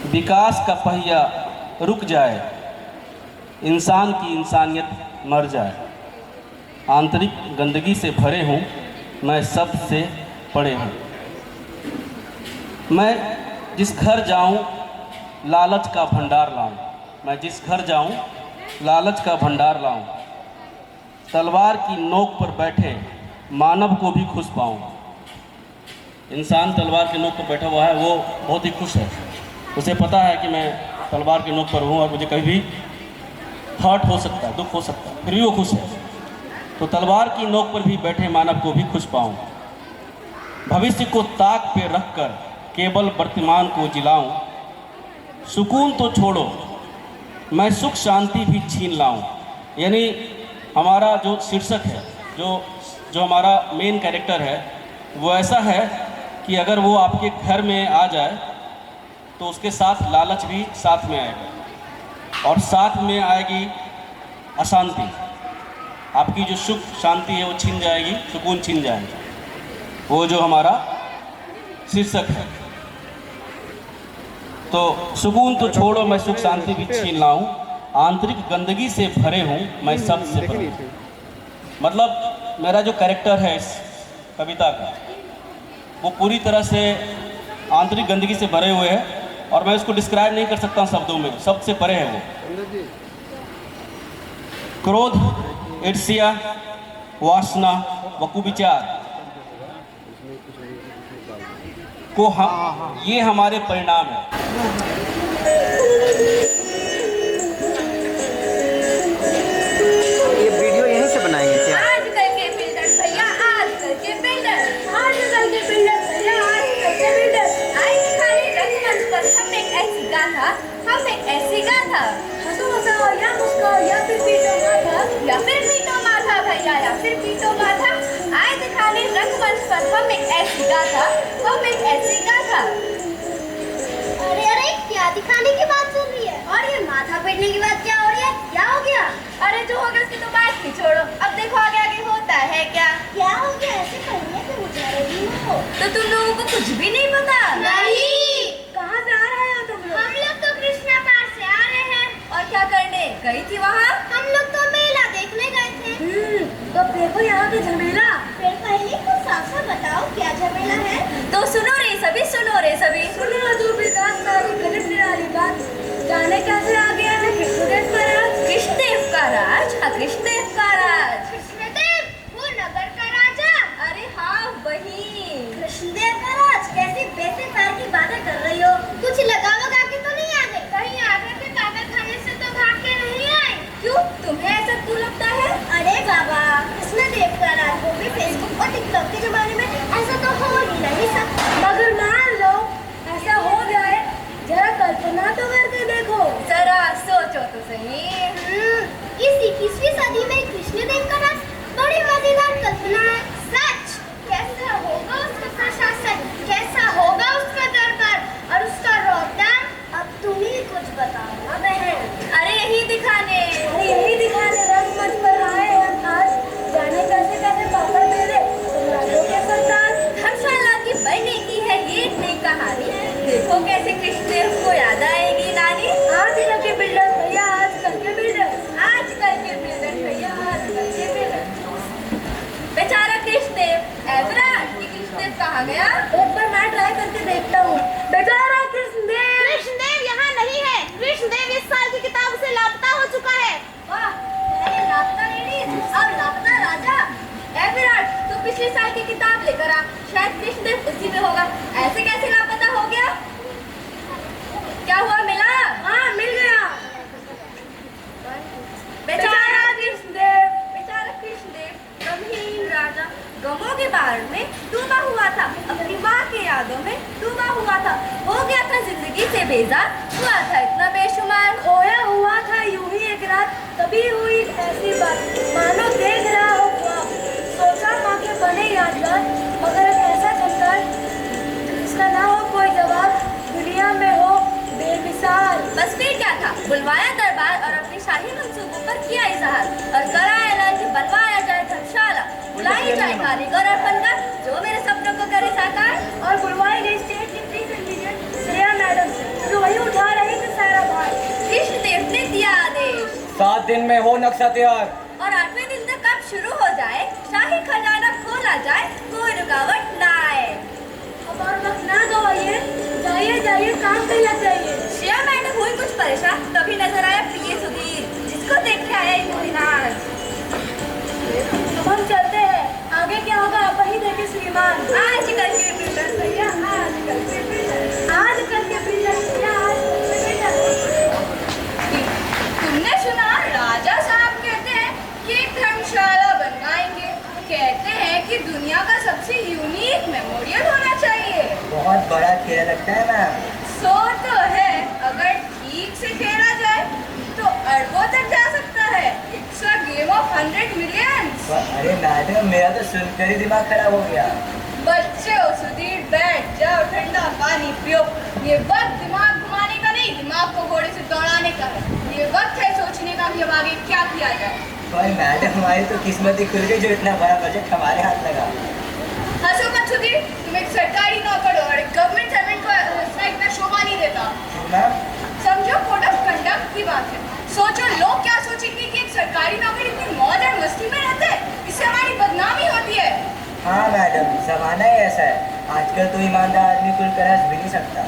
विकास का पहिया रुक जाए, इंसान की इंसानियत मर जाए। आंतरिक गंदगी से भरे हूँ, मैं सबसे परे हूँ। मैं जिस घर जाऊँ लालच का भंडार लाऊं। मैं जिस घर जाऊं लालच का भंडार लाऊं। तलवार की नोक पर बैठे मानव को भी खुश पाऊं। इंसान तलवार की नोक पर बैठा हुआ है, वो बहुत ही खुश है। उसे पता है कि मैं तलवार की नोक पर हूँ और मुझे कभी भी हर्ट हो सकता है, दुख हो सकता है, फिर भी वो खुश है। तो तलवार की नोक पर भी बैठे मानव को भी खुश पाऊं। भविष्य को ताक पे रखकर केवल वर्तमान को जिलाऊं। सुकून तो छोड़ो, मैं सुख शांति भी छीन लाऊं। यानी हमारा जो शीर्षक है, जो हमारा मेन कैरेक्टर है, वो ऐसा है कि अगर वो आपके घर में आ जाए तो उसके साथ लालच भी साथ में आएगा और साथ में आएगी अशांति। आपकी जो सुख शांति है वो छीन जाएगी, सुकून छीन जाएगा। वो जो हमारा शीर्षक है। तो सुकून तो छोड़ो, मैं सुख शांति भी छीन लाऊं। आंतरिक गंदगी से भरे हूँ, मैं सबसे परे हूँ। मतलब मेरा जो कैरेक्टर है इस कविता का, वो पूरी तरह से आंतरिक गंदगी से भरे हुए है और मैं उसको डिस्क्राइब नहीं कर सकता शब्दों में। सबसे परे है वो। क्रोध, ईर्ष्या, वासना व कुविचार को ये हमारे परिणाम है। ये वीडियो यहीं से बनाएंगे क्या? आजकल के बिल्डर भैया, आजकल के बिल्डर, आजकल के बिल्डर भैया, आजकल के बिल्डर। आए दिखाने रंगमंच पर हम एक ऐसी गाथा, हम एक ऐसी गाथा। हंसो हंसाओ या मुस्कुराओ या फिर पीटो माथा, या फिर पीटो माथा भैया, या फिर पीटो माथा। आए दिखाने रंगमंच पर हम एक ऐसी गाथा, हम एक ऐसी गाथा। अरे अरे, क्या दिखाने की बात चल रही है? और ये माथा पीटने की बात क्या हो रही है? क्या हो गया? अरे जो हो गया उसकी तो बात ही छोड़ो, अब देखो आगे आगे होता है क्या। क्या हो गया? ऐसे कहने से मुझे रही हो तो तुम लोगों को कुछ भी नहीं पता? नहीं। कहाँ से आ रहे हो तुम लोग? हम लोग तो कृष्णा पार से आ रहे हैं। और क्या करने गई थी वहाँ? हम लोग तो मेला देखने गए थे। तो देखो यहाँ पे झमेला। फिर पहले कुछ साफ साफ बताओ, क्या झमेला है? तो सुनो रे सभी, सुनो रे सभी, सुनो जो भी दास सारी गणित निराली बात। जाने कैसे आ गया है कृष्णदेव का राज? कृष्णदेव का राज? हाँ, कृष्णदेव का राज। कृष्णदेव, वो नगर का राजा। अरे हाँ वही। कृष्णदेव का राज? कैसी बेफिक्र की बातें कर रही हो? कुछ लगा वगा के तो नहीं आ गए? कहीं आगे के कागज खाने से तो भाग के नहीं आए? क्यों, तुम्हें ऐसा क्यों लगता है? अरे बाबा, कृष्णदेव का राज, वो भी फेसबुक और टिकटॉक के जमाने में, ऐसा तो हो ही नहीं सकता। मगर मान लो ऐसा हो जाए, जरा कल्पना तो करके देखो, जरा सोचो तो सही। इस 21वीं सदी में कृष्णदेव का राज बड़ी मजेदार कल्पना है। सच। कैसा होगा उसका प्रशासन, कैसा होगा उसका दरबार और उसका रौतान? अब तुम ही कुछ बताओ ना बहन। अरे यही दिखाने रंगमंच पर आए हैं आज। जाने कैसे कैसे पापड़ मेरे राजों के सरदार। धर्मशाला की बनने की है ये नई कहानी। देखो कैसे कृष्णदेव को याद आएगी नानी। आजकल के बिल्डर भैया, आजकल के बिल्डर, आजकल के बिल्डर भैया, आजकल के बिल्डर। बेचारा कृष्णदेव, ऐबरा ये कृष्णदेव कहाँ गया? एक बार मैं ट्राई करके देखता हूँ। बेचारा कृष्णदेव। कृष्णदेव यहाँ नहीं है। कृष्णदेव इस साल की किताब से लापता हो चुका है। वाह, अरे लापता लेडी और लापता राजा। ऐ विराट, तू पिछले साल की किताब लेकर आ, शायद कृष्णदेव उसी में होगा। ऐसे कैसे लापता हो गया? क्या हुआ, मिला? हाँ मिल गया। बेचारा कृष्णदेव, बेचारा कृष्णदेव, गमहीन राजा गमों के बाढ़ में डूबा हुआ था, अपनी माँ के यादों में डूबा हुआ था, हो गया था जिंदगी से बेजार, हुआ था इतना बेशुमार, खोया हुआ था यूं ही एक रात, तभी हुई ऐसी बात, मानो देख रहा हो ख्वाब, सोचा माँ के बने यादगार, मगर एक ऐसा चमत्कार जिसका ना हो कोई जवाब, दुनिया में हो बेमिसाल। बस फिर क्या था, बुलवाया दरबार और अपने शाही मंसूबों पर किया इजहार और करा ऐलान कि बनवाया जाए धर्मशाला, बुलाई जाए कारीगर और फनकार जो मेरे सपनों को करे साकार, और बुलवाई गई स्टेट की प्रीमियर श्रेया मैडम, जो वही उठा दिन में हो नक्शा तैयार। और 8वें दिन तक कब शुरू हो जाए, शाही खजाना खोला जाए, कोई रुकावट ना आए। अब और वक्त ना गवाइए, जाइए जाइए काम कर लग जाइए। श्रेया मैडम हुई कुछ परेशान, तभी नजर आया प्रिय सुधीर, जिसको देख के आया इत्मीनान। अब हम चलते हैं, आगे क्या होगा आप वही देखे श्रीमान। आजकल के प्रिंटर भैया, आजकल के प्रिंटर, आजकल के प्रिंटर भैया, आजकल के प्रिंटर। तुमने सुना राजा साहब कहते हैं कि एक धर्मशाला बनवाएंगे। कहते हैं कि दुनिया का सबसे यूनिक मेमोरियल होना चाहिए। बहुत बड़ा खेल लगता है मैम। सो तो है, अगर ठीक से खेला जाए तो अरबों तक जा सकता है। It's a game of 100 millions. अरे मैडम, मेरा तो सुनकर ही दिमाग खराब हो गया। बच्चे हो सुधीर, बैठ जाओ, ठंडा पानी पियो। ये वक्त दिमाग घुमाने का नहीं, दिमाग को घोड़े से दौड़ाने का है। ये वक्त है सोचने का कि अब आगे क्या किया जाए। पर मैडम, हमारी तो किस्मत ही खुल गई जो इतना बड़ा प्रोजेक्ट हमारे हाथ लगा। हंसो मत सुधीर, तुम एक सरकारी नौकर हो और एक गवर्नमेंट सर्वेंट को इसमें इतना शोभा नहीं देता। मैम, समझो कोड ऑफ कंडक्ट की बात है। सोचो लोग क्या सोचेंगे कि एक सरकारी नौकर इतनी मौज और मस्ती में रहते हैं, इससे हमारी बदनामी होती है। हाँ मैडम, जमाना ही ऐसा है। आजकल तो ईमानदार आदमी खुलकर हंस भी नहीं सकता।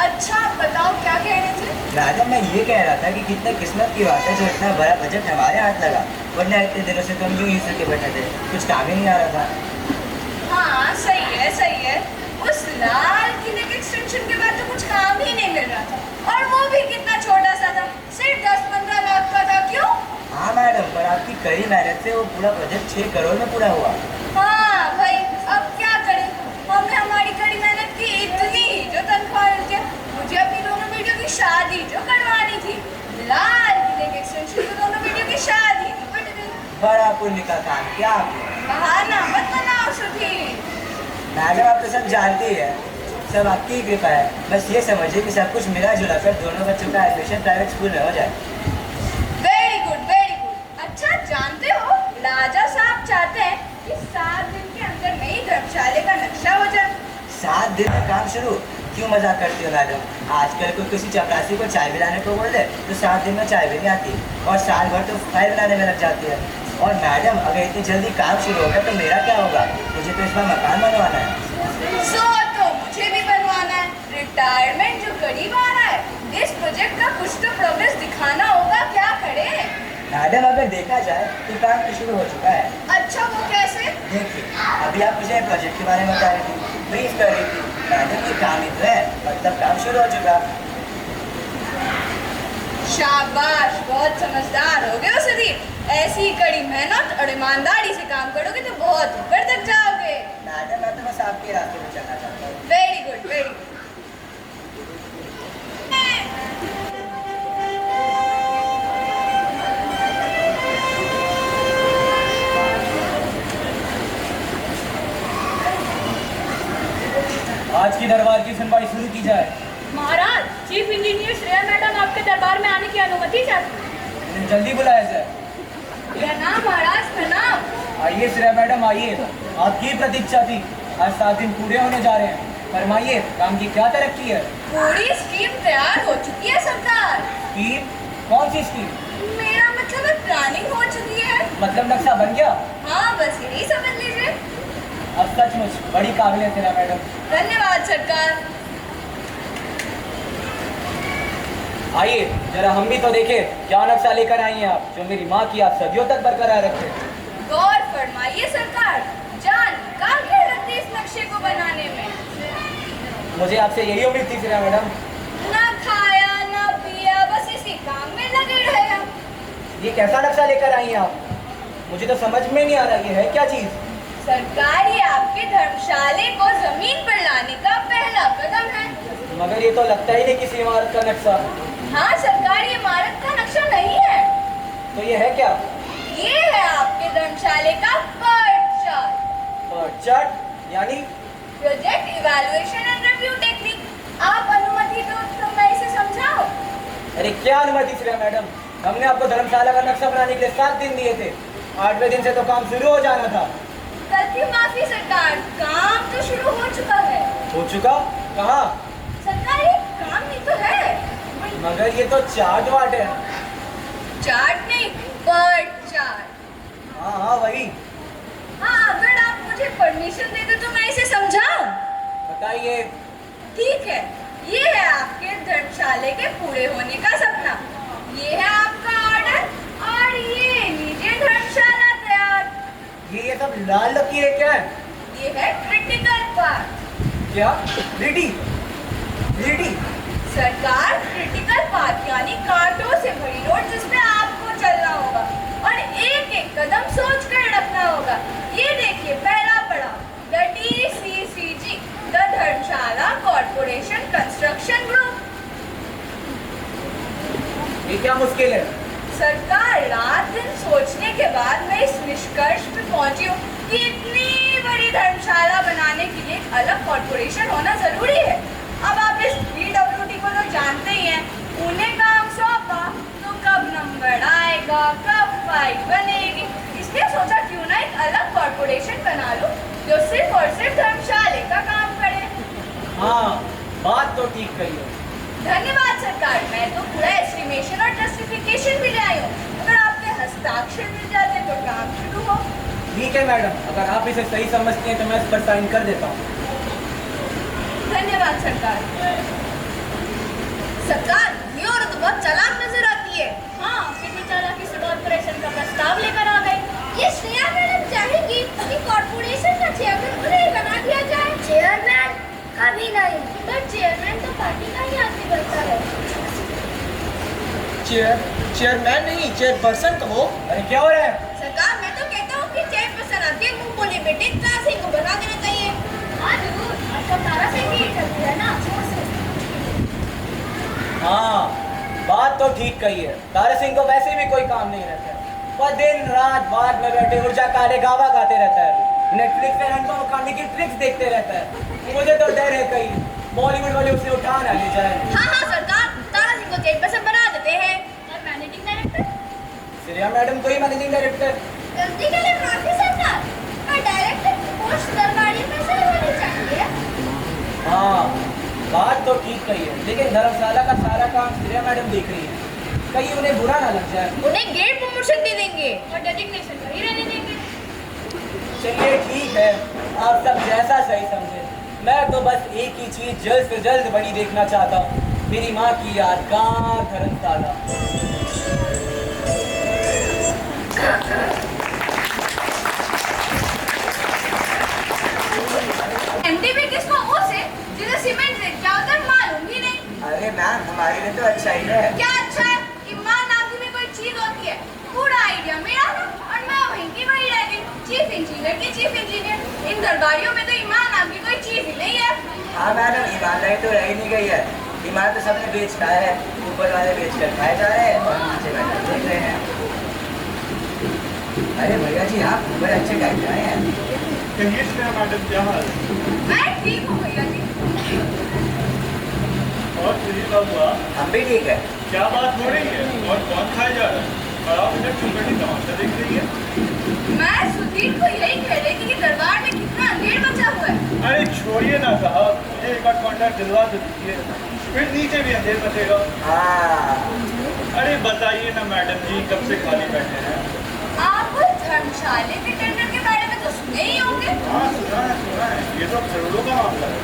अच्छा बताओ क्या कह रहे थे? मैडम, मैं ये कह रहा था कि कितने किस्मत की बात है जो इतना बड़ा प्रोजेक्ट हमारे हाथ लगा, वरना इतने दिनों से तो हम यूं ही सके बैठे थे, कुछ काम ही नहीं आ रहा था। हाँ सही है, सही है। उस लाल किले के एक्सटेंशन के बाद तो कुछ काम ही नहीं मिल रहा था, और वो भी कितना छोटा सा था, सिर्फ 10-15 लाख का था। क्यों? हाँ मैडम, पर आपकी कड़ी मेहनत से वो पूरा प्रोजेक्ट 6 करोड़ में पूरा हुआ। हाँ भाई, अब क्या करें, हमने हमारी कड़ी मेहनत की इतनी ही जो तनख्वाह मिलती है। मुझे अपनी दोनों बेटियों की शादी जो करवानी थी, लाल किले के एक्सटेंशन में दोनों बेटियों की शादी निपट गई। बड़ा पुण्य का काम किया आपने। बहाना मत बनाओ सुधीर। मैडम, आप तो सब जानती ही है, सब आपकी ही कृपा है। बस ये समझिए कि सब कुछ मिला जुला कर दोनों बच्चों का एडमिशन प्राइवेट स्कूल में हो जाए। Very good, very good. अच्छा जानते हो, राजा साहब चाहते हैं कि 7 दिन के अंदर में ही धर्मशाला का नक्शा हो जाए। 7 दिन में काम शुरू? क्यों मजाक करती हो मैडम? आजकल कोई किसी चपरासी को चाय पिलाने को बोल दे तो 7 दिन में चाय भी नहीं आती, और साल भर तो फाइल बनाने में लग जाती है। और मैडम, अगर इतनी जल्दी काम शुरू होगा तो मेरा क्या होगा? मुझे तो इस बार मकान बनवाना है। सो तो मुझे भी बनवाना है। रिटायरमेंट जो करीब आ रहा है, इस प्रोजेक्ट का कुछ तो प्रोग्रेस दिखाना होगा। क्या करें? मैडम, अगर देखा जाए तो काम तो शुरू हो चुका है। अच्छा वो कैसे? देखिए, अभी आप मुझे प्रोजेक्ट के बारे में बता रही थी, ब्रीफ कर रही थी। मैडम, ये काम ही तो है, मतलब काम शुरू हो चुका। शाबाश, बहुत समझदार हो गए हो सुधीर। ऐसी ही कड़ी मेहनत और ईमानदारी से काम करोगे तो बहुत ऊपर तक जाओगे। मैडम, मैं तो बस आपके रास्ते में चलना चाहता हूँ। Very good, very good. आज की दरबार की सुनवाई शुरू की जाए। महाराज, चीफ इंजीनियर श्रेया मैडम आपके दरबार में आने की अनुमति चाहती हैं। इन्हें जल्दी बुलाया जाए। प्रणाम महाराज, प्रणाम। आइए श्रेया मैडम, आइए। आपकी प्रतीक्षा थी। आज 7 दिन पूरे होने जा रहे हैं। फरमाइए, काम की क्या तरक्की है? पूरी स्कीम तैयार हो चुकी है सरकार। स्कीम? कौन सी स्कीम? मेरा मतलब है प्लानिंग हो चुकी है। मतलब नक्शा बन गया? हाँ, बस यही समझ लीजिए। अब सचमुच बड़ी काबिलियत है मैडम। धन्यवाद सरकार। आइए जरा हम भी तो देखें क्या नक्शा लेकर आई हैं आप, जो मेरी माँ की याद सदियों तक बरकरार रखे। गौर फरमाइए सरकार, जान काम क्या लगती है इस नक्शे को बनाने में। मुझे आपसे यही उम्मीद थी श्रेया मैडम। ना खाया ना पिया, बस इसी काम में लगे रहे हम। ये कैसा नक्शा लेकर आई हैं आप? मुझे तो समझ में नहीं आ रहा, ये है क्या चीज़? सरकार, ये आपके धर्मशाले को जमीन पर लाने का पहला कदम है। मगर ये तो लगता ही नहीं किसी इमारत का नक्शा। हाँ सरकार, ये इमारत का नक्शा नहीं है। तो ये है क्या? ये है आपके धर्मशाले का पर्ट चार्ट। PERT chart? यानी? Project evaluation and review technique. आप अनुमति दो तो मैं इसे समझाऊं। अरे क्या अनुमति श्रेया मैडम, हमने आपको धर्मशाला का नक्शा बनाने के लिए 7 दिन दिए थे। 8वें दिन से तो काम शुरू हो जाना था। गलती माफी सरकार, काम तो शुरू हो चुका है। हो चुका? कहाँ? सरकार, ये काम ही तो है। मगर ये तो चार्ट वार्ट है। चार्ट नहीं, बर्थ चार्ट। हाँ हाँ वही। हाँ, अगर आप मुझे परमिशन दे दे तो मैं इसे समझाऊं। बताइए। ठीक है, ये है आपके धर्मशाले के पूरे होने का सपना। ये है आपका ऑर्डर और ये लीजिए धर्मशाला तैयार। ये सब लाल लकीरें क्या है? ये है क्रिटिकल पार्ट। क्या? Ready ready. सरकार, क्रिटिकल पार्ट यानी कांटों से भरी रोड जिसमें आपको चलना होगा और एक एक कदम सोच कर रखना होगा। ये देखिए पहला पड़ाव, the DCCG, the Dharamshala corporation construction group. ये क्या मुश्किल है? सरकार, रात दिन सोचने के बाद मैं इस निष्कर्ष पे पहुंची हूँ कि इतनी बड़ी धर्मशाला बनाने के लिए एक अलग कॉर्पोरेशन होना जरूरी है। अब आप इस PWD को तो जानते ही हैं, उन्हें काम सौंपा तो कब नंबर आएगा, कब फाइल बनेगी, इसलिए सोचा क्यों ना एक अलग कॉर्पोरेशन बना लूं जो सिर्फ और सिर्फ धर्मशाले का काम करे। हाँ, बात तो ठीक कही है। धन्यवाद सरकार, मैं तो पूरा एस्टिमेशन और जस्टिफिकेशन भी ले आई हूँ। अगर आपके हस्ताक्षर मिल जाते तो काम शुरू हो। ठीक है मैडम, अगर आप इसे सही समझती हैं तो मैं इस पर साइन कर देता हूँ। धन्यवाद सरकार। सरकार, ये औरत तो बहुत चालाक नजर आती है। हाँ, कितनी चालाकी से कॉर्पोरेशन का प्रस्ताव लेकर आ गई। ये श्रेया मैडम चाहेगी कि कॉर्पोरेशन का चेयरमैन उन्हें बना दिया जाए। चेयरमैन कभी नहीं, पर चेयरमैन तो पार्टी का ही आदमी बनता है। चेयरमैन नहीं, चेयरपर्सन कहो। अरे क्या हो रहा है? सरकार, मैं तो कहता हूँ कि चेयरपर्सन आके मुंह बोले बेटे तारा सिंह को बना देना चाहिए। हाँ जरूर, आजकल तारा सिंह ही चलती है ना। हाँ, बात तो ठीक कही है। तारा सिंह को वैसे भी कोई काम नहीं रहता है। वह दिन रात बाग में बैठे ऊर्जा काले गावा गाते रहता है। नेटफ्लिक्स पे रंगों खाने की ट्रिक्स देखते रहता है। मुझे तो डर है कहीं बॉलीवुड वाले उसे उठा ना ले जाए। हाँ हाँ सरकार, तारा सिंह को चेयरपर्सन बना देते हैं। और मैनेजिंग डायरेक्टर? श्रेया मैडम को ही मैनेजिंग डायरेक्टर। गलती के लिए माफी सरकार, पर डायरेक्टर की पोस्ट सरकारी में से होनी चाहिए। हाँ, बात तो ठीक कही है, लेकिन धर्मशाला का सारा काम श्रेया मैडम देख रही है। कहीं उन्हें बुरा ना लग जाए। उन्हें ग्रेड प्रमोशन दे देंगे और डेजिग्नेशन वही रहने देंगे। चलिए ठीक है, आप सब जैसा सही समझे। मैं तो बस एक ही चीज जल्द से जल्द बड़ी देखना चाहता हूँ, मेरी माँ की यादगार धर्मशाला। एमडी किसको उसे जिसे सीमेंट से क्या होता है मालूम ही नहीं। अरे मैम, हमारे लिए तो अच्छा ही है। क्या अच्छा है? ईमान नाम की भी कोई चीज होती है। पूरा आइडिया मेरा था और मैं वहीं की वहीं रह गई, चीफ इंजीनियर की चीफ इंजीनियर। इन दरबारियों में तो ईमान नाम की कोई चीज ही नहीं है। हाँ मैडम, ईमानदारी तो रह ही नहीं गई है। ईमान तो सबने बेच खाया है, ऊपर वाले बेच कर खाए जा रहे हैं और नीचे बैठे देख रहे हैं। अरे भैया जी, आप ऊपर अच्छे गाइड आए हैं। कहिए श्रेया मैडम, क्या हाल है? मैं ठीक हूँ भैया जी। और श्री बाबा, हम भी ठीक है। क्या बात हो रही है और कौन खाए जा रहा है? और आप इधर चुपड़ी तमाशा देख रही है। मैं सुधीर को यही कह रही थी कि दरबार में कितना अंधेर मचा हुआ है। अरे छोड़िए ना साहब, मुझे एक बार कॉन्ट्रैक्ट दिलवा तो दीजिए, फिर नीचे भी अंधेर मचेगा। हाँ, अरे बताइए ना मैडम जी, कब से खाली बैठे हैं? आप धर्मशाले के टेंडर के बारे में तो सुने ही होंगे। हाँ सुना है, ये तो करोड़ों का मामला है।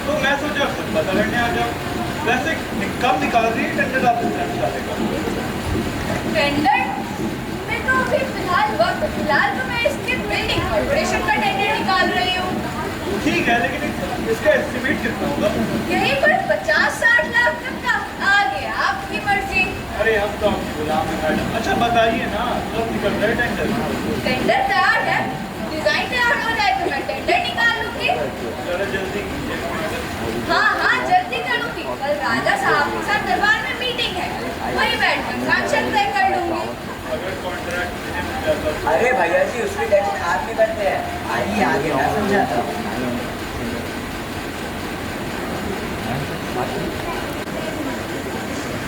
तो मैं सोचा खुद पता करने आ जाऊँ। वैसे कब निकाल रही है टेंडर आप धर्मशाले का? टेंडर में तो अभी फिलहाल तो मैं इसके बिल्डिंग कॉर्पोरेशन का टेंडर निकाल रही हूँ। ठीक है, लेकिन इसका एस्टिमेट कितना होगा? यही कोई 50-60 लाख तक का। आगे आपकी मर्जी। अरे हम तो आपकी गुलाम है मैडम। अच्छा बताइए ना, कब निकल रहा है टेंडर? टेंडर तैयार है, डिजाइन तैयार हो जाए तो मैं टेंडर निकाल लूंगी। जरा जल्दी कीजिए मैडम। हाँ हाँ, जल्दी करूंगी। कल राजा साहब के साथ दरबार में मीटिंग है, वही बैठकर सैंक्शन तय कर लूंगी। अगर कॉन्ट्रैक्ट मुझे मिल जाता अरे भैया जी, उसकी टेंशन आप नहीं करते हैं। आइए आगे मैं समझाता हूँ।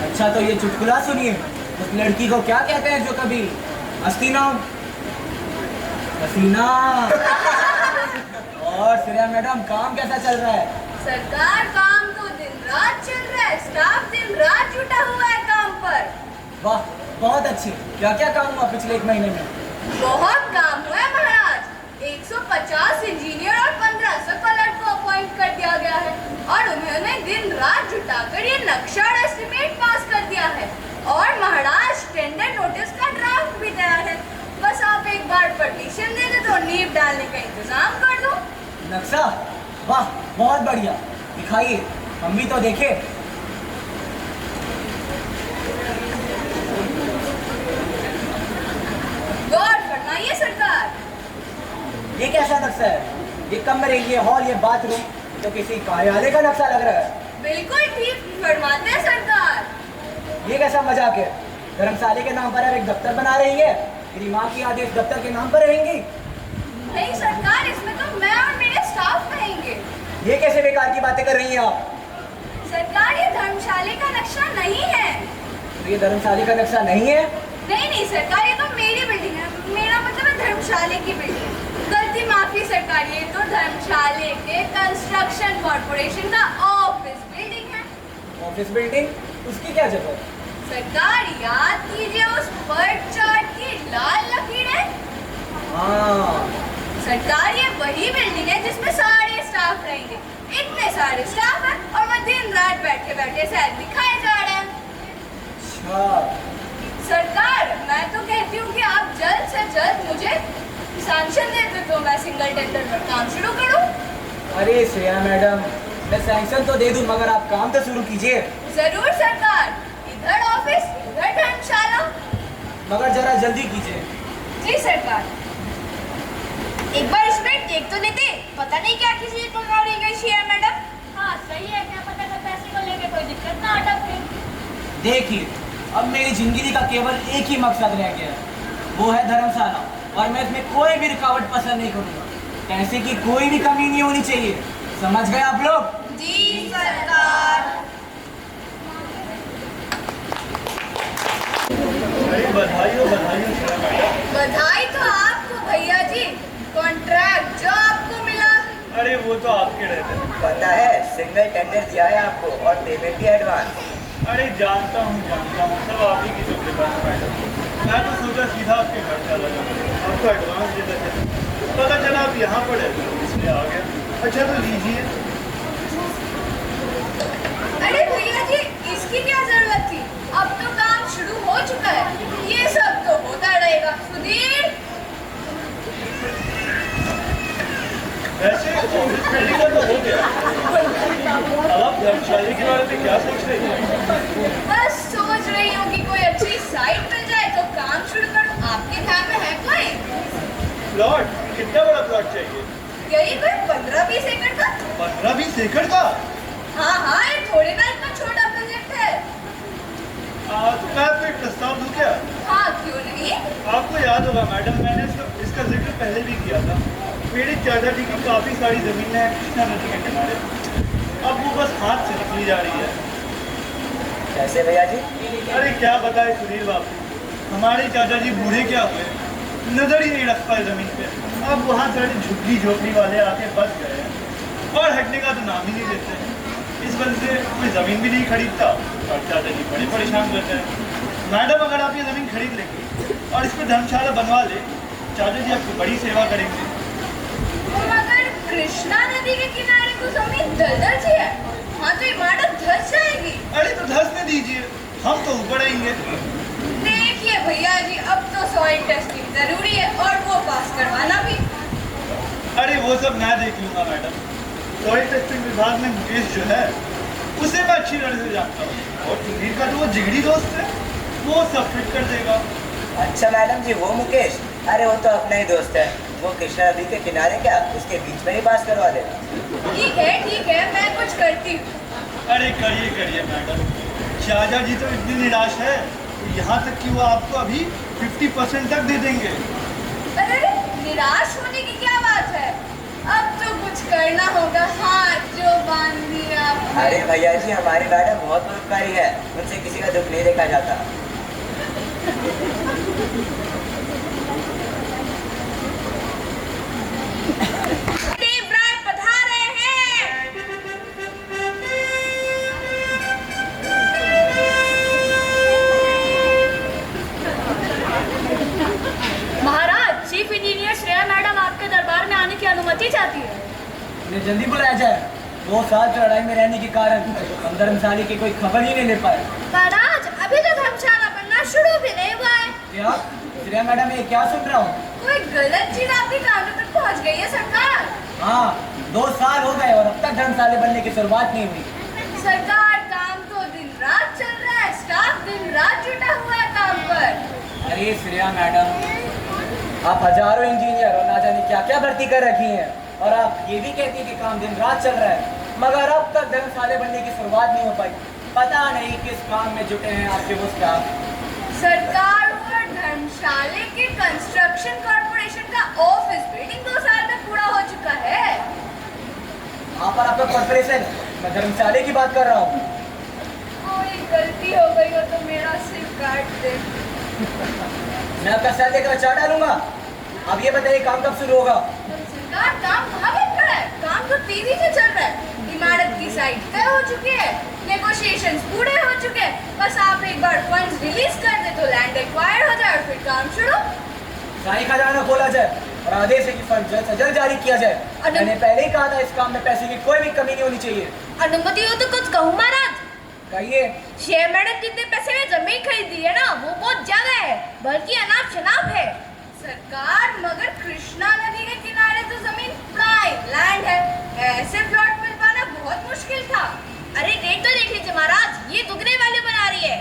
अच्छा तो ये चुटकुला सुनिए, उस लड़की को क्या कहते हैं जो कभी हसीना हसीना। और श्रेया मैडम, काम कैसा चल रहा है? सरकार, काम तो दिन रात चल रहा है। स्टाफ दिन रात जुटा हुआ है काम पर। वाह, बहुत अच्छे, क्या क्या काम हुआ पिछले 1 महीने में? बहुत काम हुआ है महाराज। 150 इंजीनियर और 1500 कलर को अपॉइंट कर दिया गया है और उन्होंने दिन रात जुटाकर ये नक्शा और एस्टिमेट पास कर दिया है। और महाराज टेंडर नोटिस का ड्राफ्ट भी तैयार है। बस आप एक बार परमिशन दे दे तो नींव डालने का इंतजाम कर दो। नक्शा? वाह, बहुत बढ़िया, दिखाइए, हम भी तो देखें। गौर फरमाइए सरकार। ये कैसा नक्शा है? ये कमरे, ये हॉल, ये बाथरूम, तो किसी कार्यालय का नक्शा लग रहा है। बिल्कुल ठीक फरमाते हैं सरकार। ये कैसा मजाक है? धर्मशाला के नाम पर आप एक दफ्तर बना रही है, मेरी माँ की आदेश दफ्तर के नाम पर रहेंगी। नहीं सरकार, इसमें तो मैं और मेरे स्टाफ रहेंगे। ये कैसे बेकार की बातें कर रही हैं आप? सरकार, ये धर्मशाला का नक्शा नहीं है। तो ये धर्मशाला का नक्शा नहीं है? नहीं सरकार, ये तो मेरी बिल्डिंग है। मेरा मतलब है धर्मशाला की बिल्डिंग। गलती माफी सरकार, ये तो धर्मशाला के कंस्ट्रक्शन कॉर्पोरेशन का ऑफिस बिल्डिंग है। Office building? उसकी क्या जरूरत? सरकार, याद कीजिए उस बर्ड चार्ट की लाल लकीरें। हाँ। सरकार, ये वही बिल्डिंग है जिसमें सारे स्टाफ रहेंगे। इतने सारे स्टाफ हैं और वह दिन रात बैठे बैठे सैलरी खाए जा रहे हैं। अच्छा। सरकार, मैं तो कहती हूँ कि आप जल्द से जल्द मुझे सैंक्शन दे दो तो मैं सिंगल टेंडर पर काम शुरू करूँ। अरे श्रेया मैडम, मैं सैंक्शन तो दे दूं, मगर आप काम तो शुरू कीजिए। जरूर सरकार, इधर ऑफिस उधर धर्मशाला। मगर जरा जल्दी कीजिए। जी सरकार। एक बार इसमें देख तो लेते, पता नहीं क्या किसी को मारी गई श्रेया मैडम। हाँ सही है, क्या पता कर पैसे को लेके कोई दिक्कत ना अटके। देखिए, अब मेरी जिंदगी का केवल एक ही मकसद रह गया है, वो है धर्मशाला, और मैं इसमें कोई भी रुकावट पसंद नहीं करूँगा। पैसे की कोई भी कमी नहीं होनी चाहिए, समझ गए आप लोग? जी सरकार। बधाई हो श्रेया मैडम। बधाई तो आपको भैया जी, कॉन्ट्रैक्ट जो आपको मिला। अरे वो तो आपके रहते हैं। पता है, सिंगल टेंडर दिया है आपको और पेमेंट भी एडवांस। अरे जानता हूँ सब आप ही की शुक्रबान मैडम। मैं तो सोचा सीधा आपके घर चला जाऊँ, आपको एडवांस दे देते। पता चला आप यहाँ पर है, इसलिए आ गया। अच्छा तो लीजिए। अरे भैया जी, इसकी क्या जरूरत थी? अब तो काम शुरू हो चुका है, ये सब तो होता रहेगा। सुधीर, वैसे ऑफिस बिल्डिंग का तो हो गया, अब आप धर्मशाला के बारे में क्या सोच रही हैं? बस सोच रही हूँ कि कोई अच्छी साइट मिल जाए तो काम शुरू करूँ। आपके ध्यान में है कोई? प्लॉट? कितना बड़ा प्लॉट चाहिए? यही कोई 15-20 एकड़ का। 15-20 एकड़ का? हाँ, ये थोड़ी ना इतना छोटा प्रोजेक्ट है। तो मैं आपको एक प्रस्ताव दूं क्या? हाँ क्यों नहीं। आपको याद होगा मैडम, मैंने इसका जिक्र पहले भी किया था। मेरे चाचा जी की काफ़ी सारी ज़मीनें हैं कृष्णा नदी के किनारे, अब वो बस हाथ से निकली जा रही है। कैसे भैया जी? अरे क्या बताए सुधीर बाबू, हमारे चाचा जी बूढ़े क्या हुए, नज़र ही नहीं रख पाए ज़मीन पे। अब वहाँ सारे झुग्गी झोपड़ी वाले आके बस गए हैं और हटने का तो नाम ही नहीं लेते हैं। इस वजह से कोई ज़मीन भी नहीं खरीदता और चाचा जी बड़े परेशान रहते हैं। मैडम, अगर आप ये ज़मीन खरीद लेंगे और इस पर धर्मशाला बनवा ले, चाचा जी आपकी बड़ी सेवा करेंगे। मगर कृष्णा नदी के किनारे को जमीन दलदल सी है, हाँ तो इमारत धस जाएगी। अरे तो धसने दीजिए, हम तो ऊपर आएंगे। देखिए भैया जी, अब तो सॉइल टेस्टिंग जरूरी है और वो पास करवाना भी। अरे वो सब मैं देख लूँगा मैडम। सॉइल टेस्टिंग विभाग में मुकेश जो है, उसे मैं अच्छी तरह से जानता हूँ, और सुधीर का जो वो जिगरी दोस्त है, वो सब फिट कर देगा। अच्छा मैडम जी, वो मुकेश? अरे वो तो अपना ही दोस्त है, वो कृष्णा नदी के किनारे क्या उसके बीच में ही पास करवा देगा। ठीक है, मैं कुछ करती हूँ। अरे करिए मैडम, चाचा जी तो इतनी निराश है, यहाँ तक कि वो आपको अभी 50% तक दे देंगे। अरे निराश होने की क्या बात है, अब तो कुछ करना होगा। हाथ जो बांध दिया आपने। अरे भैया जी, हमारी मैडम बहुत परोपकारी है, उनसे किसी का दुख नहीं देखा जाता। देवराज पधारे हैं। इसे जल्दी बुलाया जाए। 2 साल की लड़ाई में रहने के कारण हम धर्मशाला की कोई खबर ही नहीं ले पाए। महाराज अभी तो धर्मशाला बनना शुरू भी नहीं हुआ है। क्या श्रेया मैडम, ये क्या सुन रहा हूँ? कोई गलत चीज आपके कानों तक पहुंच गई है सरकार। हाँ, 2 साल हो गए और अब तक धर्मशाला बनने की शुरुआत नहीं हुई। सरकार काम तो दिन रात चल रहा है, स्टाफ दिन रात जुटा हुआ है काम पर। अरे श्रेया मैडम, आप हजारों इंजीनियर और ना जाने क्या क्या भर्ती कर रखी हैं और आप ये भी कहती हैं कि काम दिन रात चल रहा है, मगर अब तक धर्मशाला बनने की शुरुआत नहीं हो पाई। पता नहीं किस काम में जुटे हैं आपके वो स्टाफ। सरकार और धर्मशाला के कंस्ट्रक्शन कॉर्पोरेशन का ऑफिस बिल्डिंग 2 साल में पूरा हो चुका है। वहाँ पर आपका कॉर्पोरेशन, मैं धर्मशाला की बात कर रहा हूँ। कोई गलती हो गई हो तो मेरा सिर काट दे। मैं आपका सर लेकर चाट डालूंगा। अब ये बताइए काम कब शुरू होगा? सरकार काम कहाँ बंद पड़ा है? काम तो तेजी से चल रहा है। इमारत की साइट तय हो चुकी है, नेगोशिएशंस पूरे हो चुके हैं। बस आप एक बार फंड्स रिलीज कर दे तो लैंड एक्वायर हो जाए और फिर काम शुरू। शाही खजाना खोला जाए और आदेश है कि फंड जल्द से जल्द जारी किया जाए। मैंने पहले ही कहा था इस काम में पैसे की कोई भी कमी नहीं होनी चाहिए। अनुमति हो तो कुछ कहूँ महाराज। कहिए। शेयर मैडम जितने पैसे में जमीन खरीदी है ना वो बहुत ज्यादा है, बल्कि अनाप शनाप है। सरकार मगर कृष्णा नदी के किनारे तो जमीन प्राइम लैंड है, ऐसे प्लॉट मिल पाना बहुत मुश्किल था। अरे रेट तो देख लीजिए महाराज, ये दुगने वाले बना रही है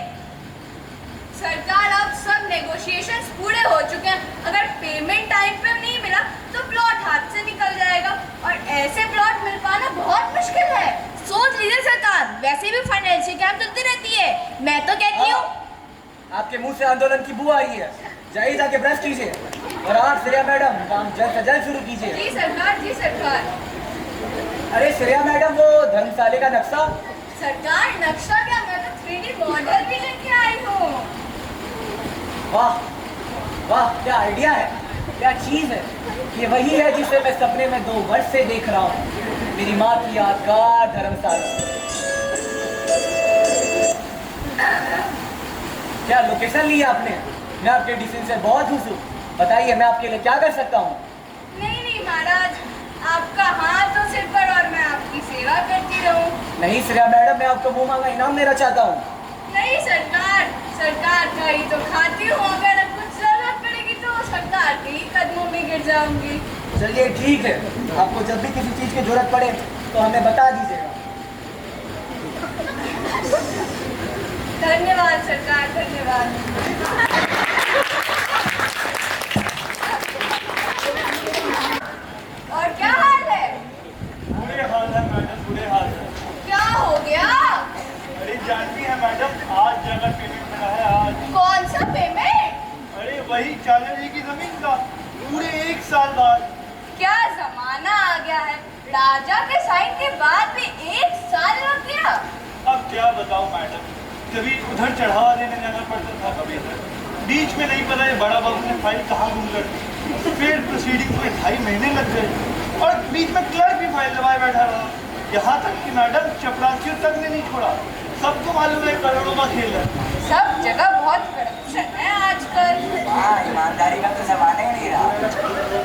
सरकार। अब सब नेगोशिएशंस पूरे हो चुके हैं, अगर पेमेंट टाइम पे नहीं मिला तो प्लॉट हाथ से निकल जाएगा और ऐसे प्लॉट मिल पाना बहुत मुश्किल है। सोच लीजिए सरकार, वैसे भी फाइनेंशियल कैंप चलती रहती है। मैं तो कहती हूँ आपके मुंह से आंदोलन की बू आ रही है, जाइए जाके ब्रश कीजिए और आप श्रेया मैडम काम जल्द से जल्द शुरू कीजिए। जी सरकार, जी सरकार। अरे श्रेया मैडम, वो धर्मशाला का नक्शा। सरकार नक्शा क्या, मैं तो 3D मॉडल भी लेके आई हूँ। वाह वाह, क्या आइडिया है, क्या चीज है। ये वही है जिसे मैं सपने में 2 वर्ष से देख रहा हूँ, मेरी माँ की यादगार धर्मशाला। क्या लोकेशन ली आपने? मैं आपके डिसीजन से बहुत खुश हूँ। बताइए मैं आपके लिए क्या कर सकता हूँ? नहीं नहीं महाराज, आपका हाथ हो सिर पर और मैं आपकी सेवा करती रहूँ। नहीं श्रेया मैडम, मैं आपको मुंह मांगा इनाम देना चाहता हूँ। नहीं सरकार, सरकार का ही तो खाती हूँ, अगर कुछ जरूरत पड़ेगी तो सरकार के ही कदमों में गिर जाऊंगी। चलिए ठीक है, आपको जब भी किसी चीज की जरूरत पड़े तो हमें बता दीजिएगा। धन्यवाद सरकार, धन्यवाद। और क्या हाल है? बुरे हाल है मैडम, बुरे हाल है। क्या हो गया? अरे जानती है मैडम, आज जगह पेमेंट मिला है आज। कौन सा पेमेंट? अरे वही चाचा जी की जमीन का, पूरे 1 साल बाद। क्या जमाना आ गया है, राजा के साइन के बाद भी 1 साल लग गया। अब क्या बताऊं मैडम, कभी उधर चढ़ावा देने जाना पड़ता था, कभी इधर। बीच में नहीं पता ये बड़ा बाबू ने फाइल कहाँ गुम कर दी, फिर प्रोसीडिंग में 2.5 महीने लग गए और बीच में क्लर्क भी फाइल दबाए बैठा रहा। यहाँ तक कि मैडम चपरासियों तक ने नहीं छोड़ा। सबको मालूम है करोड़ों का खेल है। सब जगह बहुत करप्शन है आजकल। हाँ, ईमानदारी का तो जमाना ही नहीं रहा।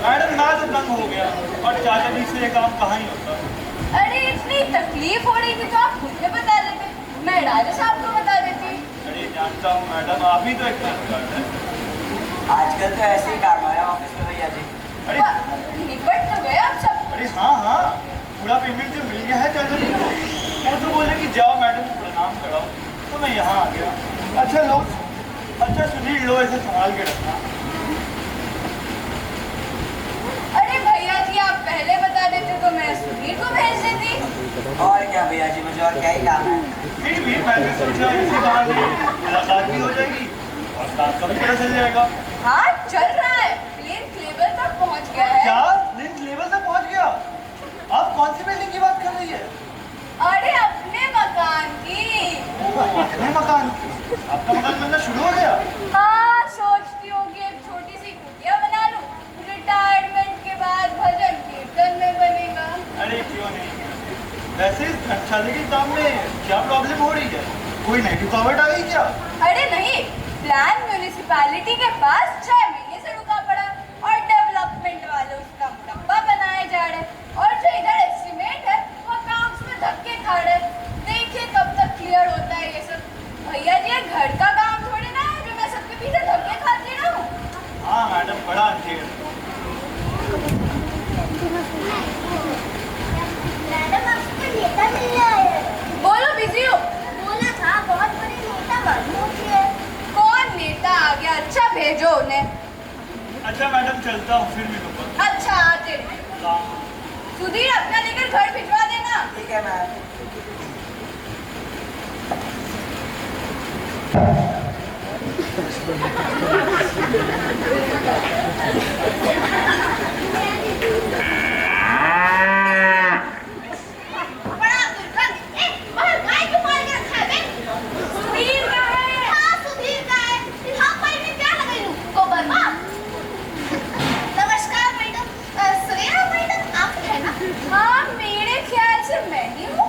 मैडम ना तो दंग हो गया और चाचा जी से ये काम कहाँ ही होता। अरे इतनी तकलीफ हो रही थी तो आप खुद में बता देते, मैं राजा साहब को बता देती। अरे जानता हूँ मैडम, आप ही तो एक कर्ज है। आजकल तो ऐसे ही काम है ऑफिस में भैया जी। अरे निपट तो गए आप सब। अरे हाँ हाँ, पूरा पेमेंट जो मिल गया है चाचा जी को। वो तो बोले कि जाओ मैडम को प्रणाम कराओ, तो मैं यहाँ आ गया। अच्छा लो, अच्छा सुनील लो, ऐसे संभाल के रखना। अरे भैया जी आप पहले बता देते तो मैं सुधीर को भेज देती। और क्या भैया जी, मुझे और क्या ही काम है। फिर भी मैंने सोचा इसी बहाने मुलाकात भी हो जाएगी और काम का भी पता चल जाएगा। हाँ चल रहा है, प्लेन लेवल तक पहुँच गया है। क्या लिंक लेवल तक पहुँच गया? आप कौन सी बिल्डिंग की बात कर रही है? अरे अपने मकान की। अपने मकान? आपका मकान बनना शुरू हो गया? हाँ सोचती हूँ कि एक छोटी सी कुटिया बना लूँ, रिटायरमेंट के बाद भजन कीर्तन में बनेगा। अरे क्यों नहीं। वैसे इस धर्मशाला के काम में क्या प्रॉब्लम हो रही है? कोई नई रुकावट आ गई क्या? अरे नहीं, प्लान म्यूनिसिपैलिटी के पास 6 महीने से रुका पड़ा और डेवलपमेंट वाले उसका मुरब्बा बनाए जा रहे हैं और जो इधर एस्टीमेट अच्छा मैडम, चलता हूँ, फिर मिलूंगा। अच्छा आते। सुधीर अपना लेकर घर भिजवा देना। ठीक है मैम। बड़ा दुर्गंध। बाहर गाय क्यों मार के रखा है बे? सुधीर कहाँ है? हाँ, सुधीर का है। हाँ, भाई में क्या लगाई लूं? गोबर माँ। नमस्कार मैडम। सुरेखा मैडम आप है ना? हाँ मेरे ख्याल से मैं ही हूँ।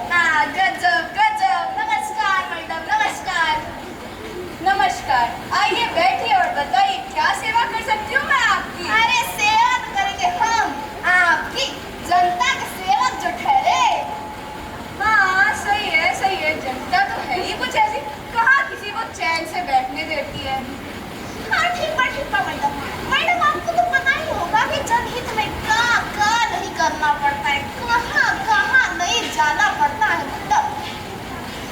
गजब गजब। नमस्कार मैडम, नमस्कार। नमस्कार, आइए बैठिए और बताइए क्या सेवा कर सकती हूँ मैं आपकी। अरे सेवा तो करेंगे हम, आपकी जनता के सेवक जो ठहरे। हाँ सही है, जनता तो है ही कुछ ऐसी, कहाँ किसी को चैन से बैठने देती है। हाँ ठीक बा मैडम। मैडम आपको तो पता ही होगा कि जनहित में क्या नहीं करना पड़ता है, कहाँ नहीं जाना पड़ता है मैडम।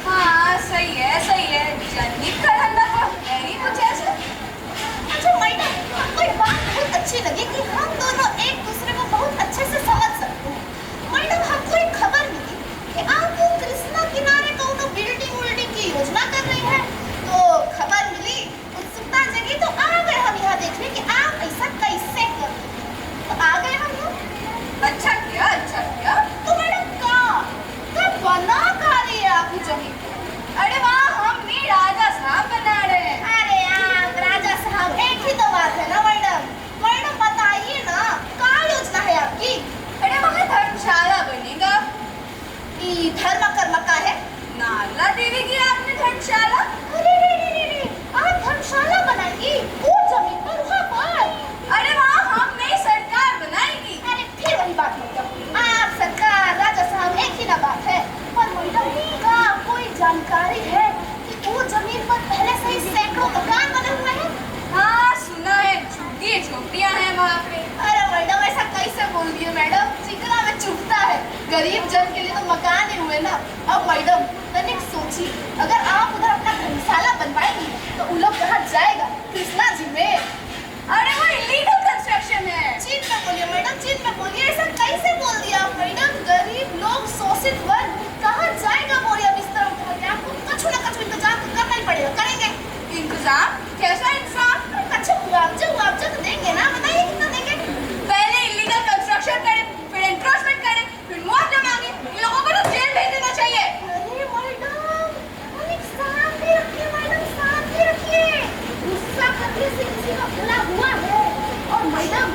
हाँ सही है, जनहित का धंधा तो है ही कुछ ऐसे। अच्छा मैडम, हमको एक बात बहुत अच्छी लगी कि हम दोनों एक दूसरे को बहुत अच्छे से समझ सकते हैं। मैडम हमको एक खबर मिली कि आप कृष्णा किनारे को बिल्डिंग की योजना कर रही हैं। तो खबर मिली, उत्सुकता जगी, तो आ गए हम यहाँ देखने कि आप ऐसा कैसे कर। तो आ गए हम लोग। अच्छा किया। तो मैडम का बना खा रही है आपकी जमीन? अरे वाह, हम भी राजा साहब बना रहे हैं। अरे आप राजा साहब, एक ही तो बात है ना मैडम। मैडम बताइए ना, क्या योजना है आपकी? अरे वहाँ धर्मशाला बनेगा। धर्म कर्म का है? नाला देवी की आपने धर्मशाला। अरे आप धर्मशाला बनाएंगी वो जमीन पर, वहाँ पर? अरे वहाँ हम नई सरकार बनाएगी। अरे फिर वही बात मैडम, आप सरकार राजा साहब एक ही ना बात है। पर मैडम का कोई जानकारी है कि वो जमीन पर पहले से ही सैकड़ों मकान बने हुए हैं? हाँ सुना है, झुग्गी झोपड़ियाँ हैं वहाँ पे। अरे मैडम ऐसा कैसे बोल दिए मैडम, चिकना में चुभता है। गरीब जन के लिए तो मकान ही हुए ना। अब मैडम तनिक सोचिए, अगर आप उधर अपना धर्मशाला बनवाएंगी तो उन लोग कहाँ जाएगा? कृष्णा जी में। अरे वो इलीगल कंस्ट्रक्शन है। चीन में बोलिए मैडम, चीन में बोलिए। ऐसा कैसे बोल दिया आप मैडम? गरीब लोग, शोषित वर्ग कहाँ जाएगा बोलिए बिस्तर उठा के? आपको कुछ ना कुछ इंतजाम तो करना ही पड़ेगा। करेंगे इंतजाम? कैसा इंतजाम? कुछ मुआवजा तो देंगे ना, बताइए कितना देंगे? पहले इलीगल कंस्ट्रक्शन करें, फिर एनक्रोचमेंट करें, फिर मुआवजा मांगे। इन लोगों को तो जेल भेज देना चाहिए। अरे मैडम, तनिक शांति रखिए मैडम, शांति रखिए। गुस्सा करने से किसी का भला हुआ है? और मैडम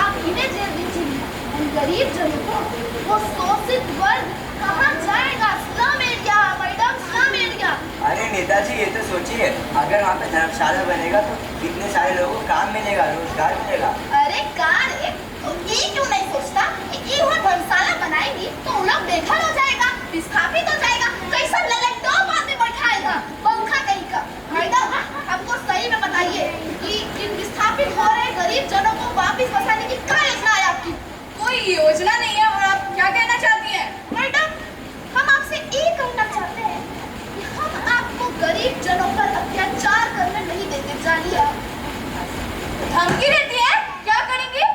आप इन्हें जेल दीजिए, उन गरीब जनों को, वो शोषित वर्ग कहाँ जाएगा? Slum area madam, slum area. अरे नेताजी, ये तो सोचिए, अगर वहाँ पे धर्मशाला बनेगा तो कितने सारे लोगों को काम मिलेगा, रोजगार मिलेगा। अरे कार है तो ये क्यों नहीं सोचता कि वहाँ धर्मशाला बनाएगी तो उन लोग बेघर हो जाएगा, विस्थापित हो जाएगा। कैसा ललटॉप आदमी बैठाएगा, पंखा कहीं का। मैडम हमको सही में बताइए कि इन विस्थापित हो रहे गरीब जनों को वापस बसाने की क्या योजना है आपकी? कोई योजना नहीं है। और आप क्या कहना चाहती हैं? मैडम हम आपसे ये कहना चाहते हैं कि हम आपको गरीब जनों पर अत्याचार करने नहीं देंगे, जानिए आप। धमकी देती है? क्या करेंगे?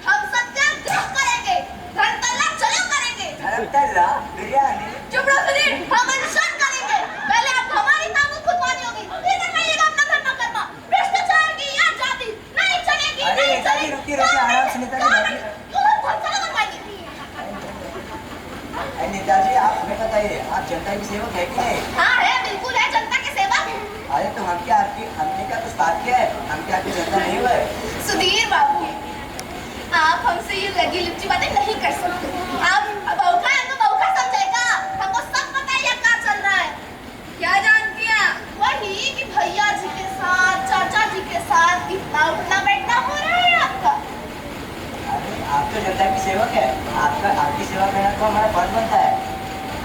हम सत्याग्रह करेंगे, धरतल्ला चलो करेंगे। धर्मतल्ला, बिरयानी। चुप रहो सुधीर। हम अनशन करेंगे। पहले आप हमारी ताबूत खुदवानी होगी, फिर दिखाइएगा अपना धर्म कर्म। भ्रष्टाचार की यह जाति नहीं चलेगी, अरे नहीं नेताजी, चलेगी। रुकिए, आराम से नेताजी, बैठिए। क्यों हम धर्मशाला बनवाएंगे? अरे नेताजी, आप हमें बताइए, आप जनता की सेवक है कि नहीं? हाँ है, बिल्कुल है, जनता की सेवा। अरे तो हमने क्या कुछ बात किया है? हम क्या आपकी जनता नहीं हुए? सुधीर बाबू, आप हमसे ये लगी लिपटी बातें नहीं कर सकते। आप बौखा है तो बौखा समझेगा। हमको सब पता है क्या चल रहा है। क्या जानती हैं? वही कि भैया जी के साथ, चाचा जी के साथ कितना उठना बैठना हो रहा है आपका। अरे आप तो जनता की सेवक है, आपकी सेवा करना तो हमारा फर्ज बनता है।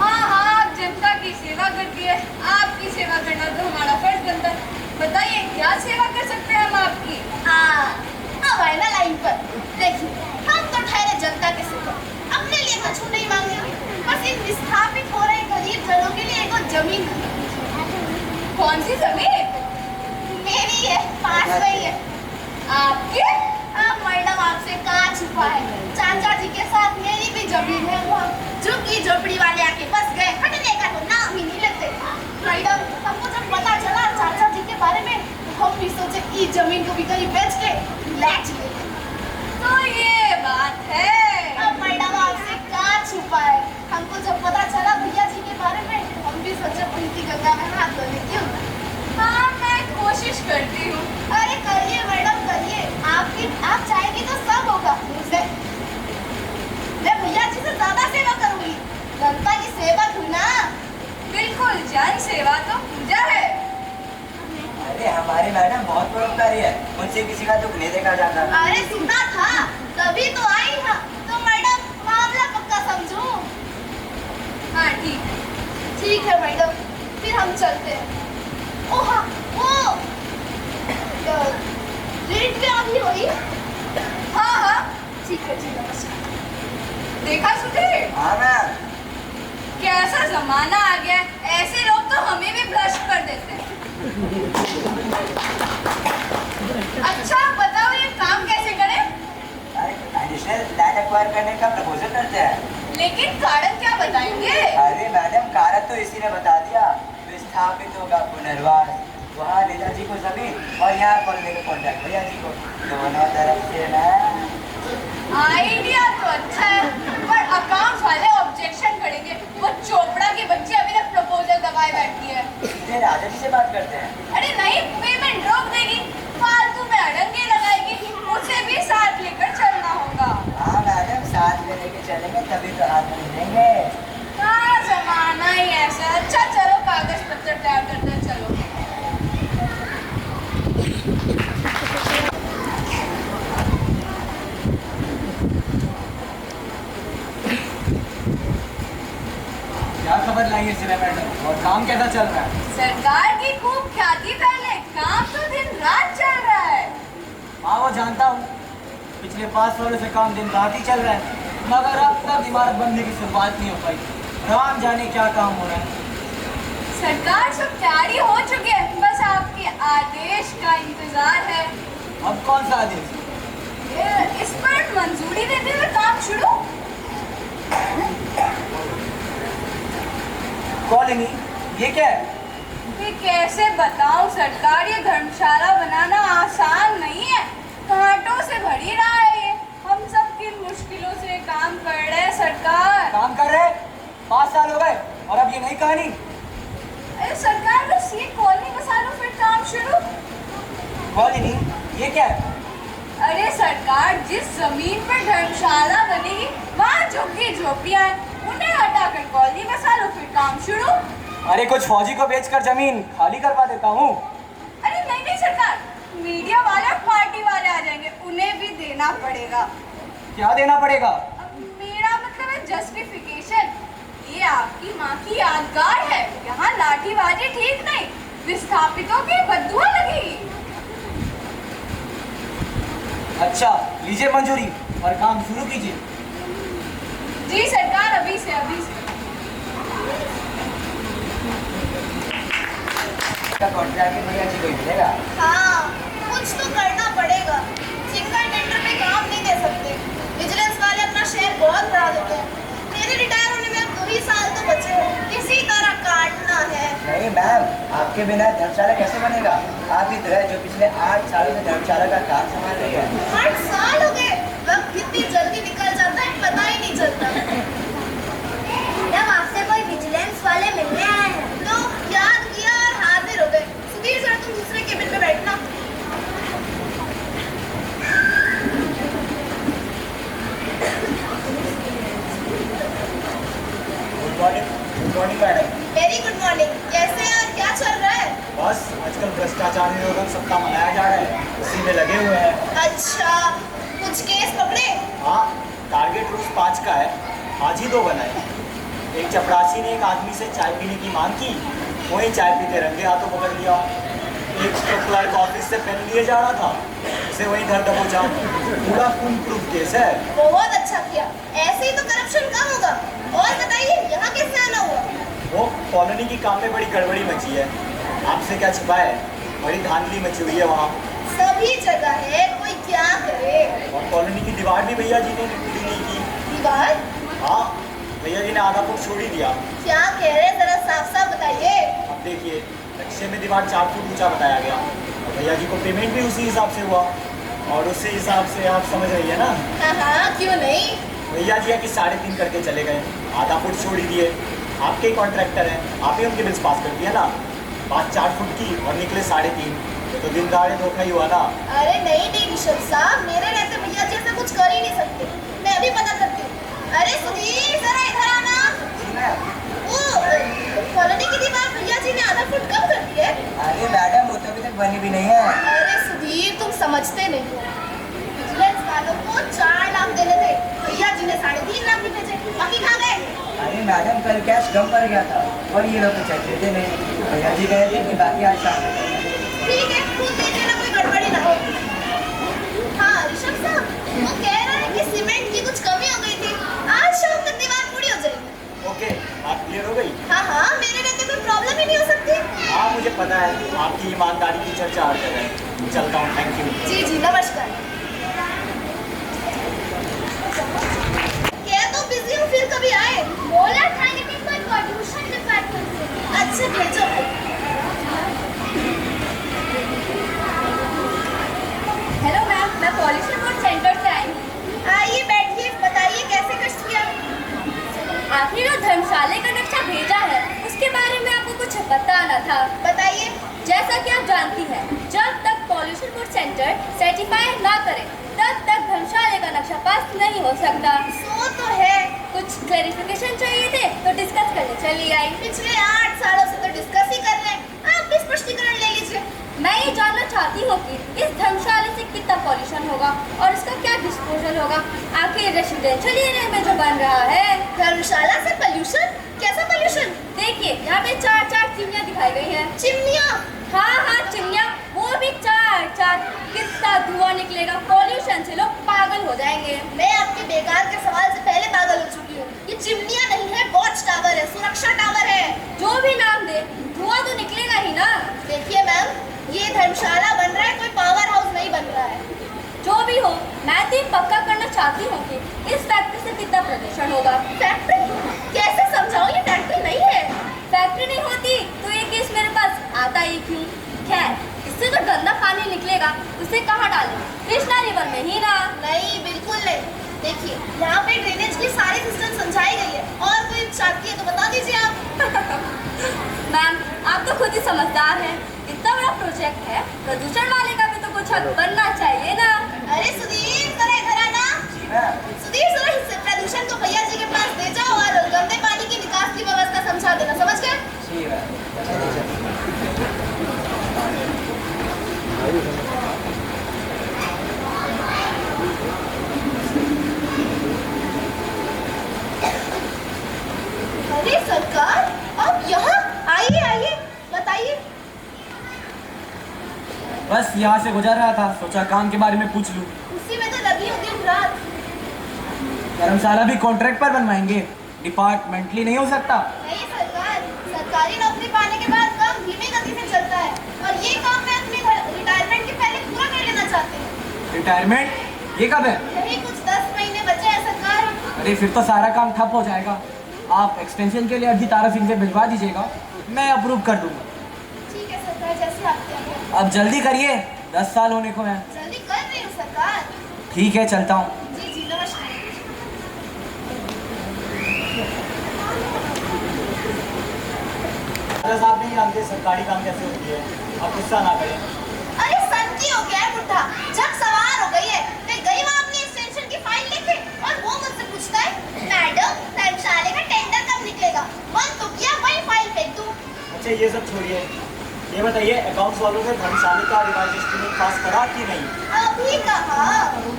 हाँ आप जनता की सेवा करती है, आपकी सेवा करना तो हमारा फर्ज बनता है। बताइए क्या सेवा कर सकते हैं हम आपकी? अब आए ना लाइन पर। देखिए हम तो ठहरे जनता के सेवक, अपने लिए कुछ नहीं मांगे, बस इन विस्थापित हो रहे गरीब जनों के लिए एक जमीन कौन सी जमीन? मेरी है, पास में ही है। आपके? अब मैडम आपसे कहाँ छुपा है, चाचा जी के साथ मेरी भी जमीन है, वहाँ झुग्गी झोपड़ी वाले आके बस गए, हटने का तो नाम ही नहीं लेते। मैडम हमको जब पता चला चाचा जी के बारे में, हम भी सोचे कि जमीन को भी कहीं बेच के लैच ले। तो ये बात है। अब मैडम आपसे कहाँ छुपा है, हमको जब पता चला भैया जी के बारे में, हम भी सोचे प्रीति गंगा में हाथ धोने क्यों ना। हाँ मैं कोशिश करती हूँ। अरे करिए मैडम करिए, आप चाहेंगी तो सब होगा। मैं भैया जी से ज्यादा सेवा करूंगी, जनता की सेवा हूँ ना। बिल्कुल, जन सेवा तो पूजा है। अरे हमारी मैडम बहुत परोपकारी है, उनसे किसी का दुख नहीं देखा जाता। अरे सुना था तभी तो आई था, तो मैडम मामला पक्का समझो। हाँ ठीक। ठीक है मैडम, फिर हम चलते हैं। ओ हाँ वो रेट पे अभी हुई। हाँ हाँ ठीक है जी, नमस्कार। देखा सुधीर, हाँ मैम। कैसा जमाना आ गया है, ऐसे लोग तो हमें भी भ्रष्ट कर देते हैं। अच्छा बताओ ये काम कैसे करें? एडिशनल लैंड एक्वायर करने का प्रपोजल करते हैं। लेकिन कारण क्या बताएंगे? अरे मैडम कारण तो इसी ने बता दिया, विस्थापित होगा पुनर्वास, वहाँ नेताजी को जमीन और यहाँ कॉलोनी का कॉन्ट्रैक्ट भैया जी को, दोनों तरफ से ना। आइडिया तो अच्छा है, पर अकाउंट वाले ऑब्जेक्शन करेंगे। वो चोपड़ा की बच्ची अभी तक प्रपोजल दबाए बैठी है। सीधे राजा जी से बात करते हैं। अरे नहीं, पेमेंट रोक देगी, फालतू में अड़ंगे लगाएगी, उसे भी साथ लेकर चलना होगा। हाँ मैडम, साथ में लेके चलेंगे तभी तो हाथ मिलेंगे। हाँ जमाना ही ऐसा। अच्छा चलो कागज पत्र तैयार करते हैं, चलो। क्या खबर लाई है सिने मैडम, और काम कैसा चल रहा है? सरकार की खूब ख्याति फैले, काम तो दिन रात चल रहा है। हाँ वो जानता हूँ, पिछले 5 सालों से काम दिन रात ही चल रहा है, मगर अब तक इमारत बनने की शुरुआत नहीं हो पाई। राम जाने क्या काम हो रहा है। सरकार सब तैयारी हो चुकी है, बस आपके आदेश का इंतजार है। अब कौन सा आदेश? इस पर मंजूरी देते हुए काम शुरू। कॉलोनी ये क्या है? ये कैसे बताऊं सरकार, ये धर्मशाला बनाना आसान नहीं है, कांटों से भरी रहा है ये। हम सब किन मुश्किलों से काम कर रहे हैं सरकार। काम कर रहे 5 साल हो गए और अब ये नई कहानी। अरे सरकार बस ये कॉलोनी बसा लो फिर काम शुरू। कॉलोनी ये क्या है? अरे सरकार, जिस जमीन पर धर्मशाला बनेगी वहाँ झुग्गी झोपड़ियाँ हैं, उन्हें हटाकर कॉलोनी बसा लो फिर काम शुरू। अरे कुछ फौजी को बेचकर जमीन खाली करवा देता हूँ। अरे नहीं नहीं सरकार, मीडिया वाले और पार्टी वाले आ जाएंगे, उन्हें भी देना पड़ेगा। क्या देना पड़ेगा? मेरा मतलब है जस्टिफिकेशन। ये आपकी माँ की यादगार है, यहाँ लाठीबाजी ठीक नहीं, विस्थापितों की बद्दुआ लगेगी। अच्छा लीजिए मंजूरी और काम शुरू कीजिए। जी सरकार, अभी से अभी से। कॉन्ट्रैक्ट भैया जी को ही मिलेगा। हाँ कुछ तो करना पड़ेगा, सिंगल टेंडर पे काम नहीं दे सकते। विजिलेंस वाले अपना शेयर बहुत बढ़ा देते हैं। मेरे रिटायर होने में अब 2 ही साल तो बचे हैं, किसी तरह काटना है। नहीं मैम, आपके बिना धर्मशाला कैसे बनेगा? आप ही तो है जो पिछले 8 सालों से धर्मशाला का काम संभाल रही है। 8 साल हो गए, वक्त कितनी जल्दी निकल जाता है पता ही नहीं चलता। मैडम आपसे कोई विजिलेंस वाले मिलने आए हैं। तो याद किया और हाजिर हो गए। सुधीर सर तुम दूसरे केबिन में बैठना। Good morning madam. Very good morning. कैसे हैं और क्या चल रहा है? बस आजकल भ्रष्टाचार निरोधक सप्ताह मनाया जा रहा है, उसी में लगे हुए हैं। अच्छा, कुछ केस पकड़े? हाँ, टारगेट रोज 5 का है, आज ही 2 बनाए। एक चपरासी ने एक आदमी से चाय पीने की मांग की, वही चाय पीते रंगे हाथों पकड़ लिया। एक तो क्लर्क ऑफिस से पेन लिए जा रहा था, उसे वहीं धर दबोचा। पूरा फुल प्रूफ केस है। बहुत अच्छा किया, ऐसे ही तो करप्शन कम होगा। और बताइए यहाँ कैसे आना हुआ? वो कॉलोनी की काम में बड़ी गड़बड़ी मची है, आपसे क्या छिपा है, बड़ी धांधली मची हुई है वहाँ। सभी जगह है, कोई क्या करे? और कॉलोनी की दीवार भी भैया जी ने पूरी नहीं की। दीवार? हाँ, भैया जी ने आधा फुट छोड़ ही दिया। क्या कह रहे, जरा साफ साफ बताइए। अब देखिए, नक्शे में दीवार 4 फुट ऊंचा बताया गया और भैया जी को पेमेंट भी उसी हिसाब से हुआ और उसी हिसाब से आप समझ रही है ना। हाँ, क्यों नहीं। भैया जी है कि 3.5 करके चले गए, आधा फुट छोड़ ही दिए। आपके ही कॉन्ट्रैक्टर हैं, आप ही उनके बिल्स पास कर दिया ना। बात 4 फुट की और निकले 3.5, तो दिन दहाड़े धोखा ही हुआ ना। अरे नहीं ऋषभ साहब, मेरे रहते भैया जी ऐसा कुछ कर ही नहीं सकते। मैं अभी पता करती हूँ। अरे सुधीर, जरा इधर आना। वो कॉलोनी की दीवार भैया जी ने आधा फुट कम कर दी है। अरे मैडम, वो तो अभी तक बनी भी नहीं है। अरे सुधीर, तुम समझते नहीं हो। विजिलेंस वालों को 4 लाख देने थे, भैया जी ने 3.5 लाख भी भेजे। बाकी कहाँ गए? अरे मैडम, कल कैश कम पड़ गया था और ये लोग तो चेक देते नहीं। भैया जी कहे थे कि बाकी आज शाम में देंगे। ठीक है, खुद देख लेना, कोई गड़बड़ी ना हो। हाँ ऋषभ साहब, वो कह रहा है कि सीमेंट की कुछ कमी हो गई थी, आज शाम तक दीवार पूरी हो जाएगी। ओके, बात क्लियर हो गई। हाँ, मेरे रहते कोई प्रॉब्लम ही नहीं हो सकती। हाँ, मुझे पता है, आपकी ईमानदारी की चर्चा हर जगह है। चलता हूँ, थैंक यू। जी जी, नमस्कार। क्या तो बिजी हूँ, फिर कभी आए। बोला था लेकिन कोई पॉल्यूशन डिपार्टमेंट से। अच्छा, भेजो। हेलो मैम, मैं पॉल्यूशन बोर्ड सेंटर से आई हूँ। आइए बैठिए, बताइए कैसे कष्ट किया। आपने जो धर्मशाला का नक्शा भेजा है, उसके बारे में आपको कुछ बताना था। बताइए। जैसा कि आप जानती हैं, जब तक पॉल्यूशन बोर्ड सेंटर सर्टिफाई ना करे, तब तक धर्मशाला का नक्शा पास नहीं हो सकता। सो तो है। कुछ क्लैरिफिकेशन चाहिए थे तो डिस्कस करने चली आई। पिछले 8 सालों से तो डिस्कस ही कर रहे हैं, आप भी स्पष्टीकरण ले लीजिए। मैं ये जानना चाहती हूँ कि इस धर्मशाला से कितना पॉल्यूशन होगा और इसका क्या डिस्पोजल होगा। आखिर रेसिडेंशियल एरिया में जो बन रहा है। धर्मशाला से पोल्यूशन? कैसा पोल्यूशन? देखिए, यहाँ पे 4 चिमनियाँ दिखाई गई हैं। चिमनियाँ? हाँ, चिमनियाँ, वो भी 4। कितना धुआं निकलेगा, पॉल्यूशन से लोग पागल हो जाएंगे। मैं आपके बेकार के सवाल से पहले पागल हो चुकी हूँ। ये चिमनियाँ नहीं है, वॉच टावर है, सुरक्षा टावर है। जो भी नाम दे, धुआं तो निकलेगा ही ना। देखिए मैम, ये धर्मशाला बन रहा है, कोई पावर हाउस नहीं बन रहा है। जो भी हो, मैं तो ये पक्का करना चाहती हूँ कि इस फैक्ट्री से कितना प्रदूषण होगा। फैक्ट्री? कैसे समझाओ, ये फैक्ट्री नहीं है। फैक्ट्री नहीं होती तो ये केस मेरे पास आता ही क्यों। खैर, इससे जो गंदा पानी निकलेगा उसे कहाँ डालें? कृष्णा रिवर में ही ना। नहीं, बिल्कुल नहीं। देखिए, यहाँ पे ड्रेनेज की सारी सिस्टम समझाई गई है, और कोई चाहती है तो बता दीजिए आप। मैम, आप तो खुद ही समझदार हैं। इतना बड़ा प्रोजेक्ट है, प्रदूषण वाले का भी तो कुछ हद बनना चाहिए ना। अरे सुधीर, जरा इधर आना। सुधीर, जरा इस प्रदूषण को भैया जी के पास ले जाओ और गंदे पानी की निकास की व्यवस्था समझा देना, समझ गए? अरे सरकार, आप यहाँ आइए, आइए, बताइए। बस यहाँ से गुजर रहा था, सोचा काम के बारे में पूछ लूँ। उसी में तो लगी हूँ दिन रात। धर्मशाला भी कॉन्ट्रैक्ट पर बनवाएंगे, डिपार्टमेंटली नहीं हो सकता। नहीं सरकार, सरकारी नौकरी पाने के बाद काम धीमी गति से चलता है, और ये काम मैं अपने रिटायरमेंट के पहले पूरा कर लेना चाहती हूँ। रिटायरमेंट? ये कब है? यही कुछ 10 महीने बचे हैं सरकार। अरे फिर तो सारा काम ठप हो जाएगा। आप एक्सटेंशन के लिए अर्जी तारा सिंह से भिजवा दीजिएगा, मैं अप्रूव कर दूंगा। ठीक है सरकार, जैसे आपकी आज्ञा। अब जल्दी करिए, 10 साल होने को हैं। जल्दी कर रही हूँ सरकार। ठीक है, चलता हूँ। जी जी, नमस्कार। साहब नहीं जानते सरकारी काम कैसे होती है, आप गुस्सा ना करें। अरे संकी हो गया है बुढ़ा, जब सवार हो गई है। मैं गई वहाँ अपनी एक्सटेंशन की फाइल लेके, और वो मुझसे पूछता है, मैडम धर्मशाला का टेंडर कब निकलेगा? मन तो किया, वही फाइल फेंक दूँ। अच्छा ये सब छोड़िए, ये बताइए अकाउंट्स वालों से धर्मशाला का रिवाइज एस्टीमेट पास करा कि नहीं? अभी कहा,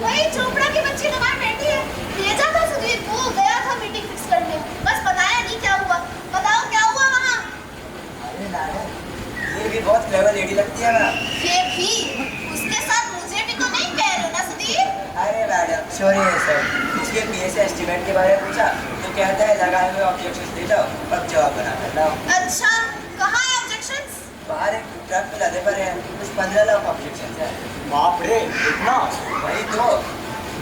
वही चोपड़ा की बच्ची तो बाहर बैठी है। भेजा था सुधीर को, गया था मीटिंग फिक्स करने, बस बताया नहीं क्या हुआ। बताओ क्या हुआ वहाँ? अरे मैडम, ये भी बहुत क्लेवर लेडी लगती है ना। ये भी? उसके साथ मुझे भी तो नहीं कह रहे हो ना सुधीर? अरे मैडम, सॉरी सर, इसके पीए से एस्टीमेट के बारे में पूछा तो कहता है लगाए हुए ऑब्जेक्शंस दे जाओ, अब जवाब बना कर लाओ। अच्छा, कहाँ है ऑब्जेक्शंस? बाहर एक ट्रक में लदे पड़े हैं, कुछ 15 लाख ऑब्जेक्शन है। बाप रे, इतना? वही तो,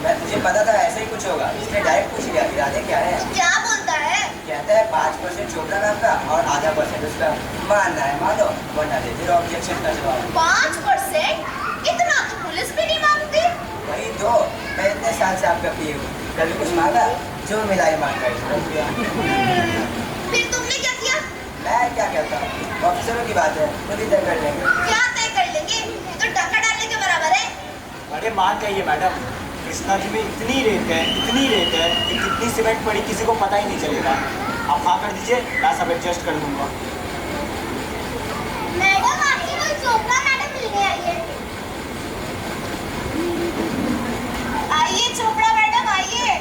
मैं तुझे पता था ऐसे ही कुछ होगा, इसलिए डायरेक्ट पूछ लिया इरादे क्या है। क्या बोलता है? कहता है 5% चोपड़ा नाम का और आधा % उसका। मानना है मानो, वरना दे फिर ऑब्जेक्शन का जवाब। 5%? इतना तो पुलिस भी नहीं मांगती। वही तो, मैं इतने साल से आपका पी हूँ, कभी कुछ मांगा, जो मिला ही मांग कर फिर तुमने क्या किया? मैं क्या कहता हूँ, ऑफिसरों की बात है, खुद ही तय कर लेंगे। क्या तय कर लेंगे? ये तो डंका डालने के बराबर है। अरे मान जाइए मैडम, कृष्णा जी में इतनी रेत है कि कितनी सीमेंट पड़ी किसी को पता ही नहीं चलेगा। आप हाँ कर दीजिए, मैं सब एडजस्ट कर दूंगा। मैडम आपकी कोई चोपड़ा मैडम मिलने आई है। आइए चोपड़ा मैडम आइए।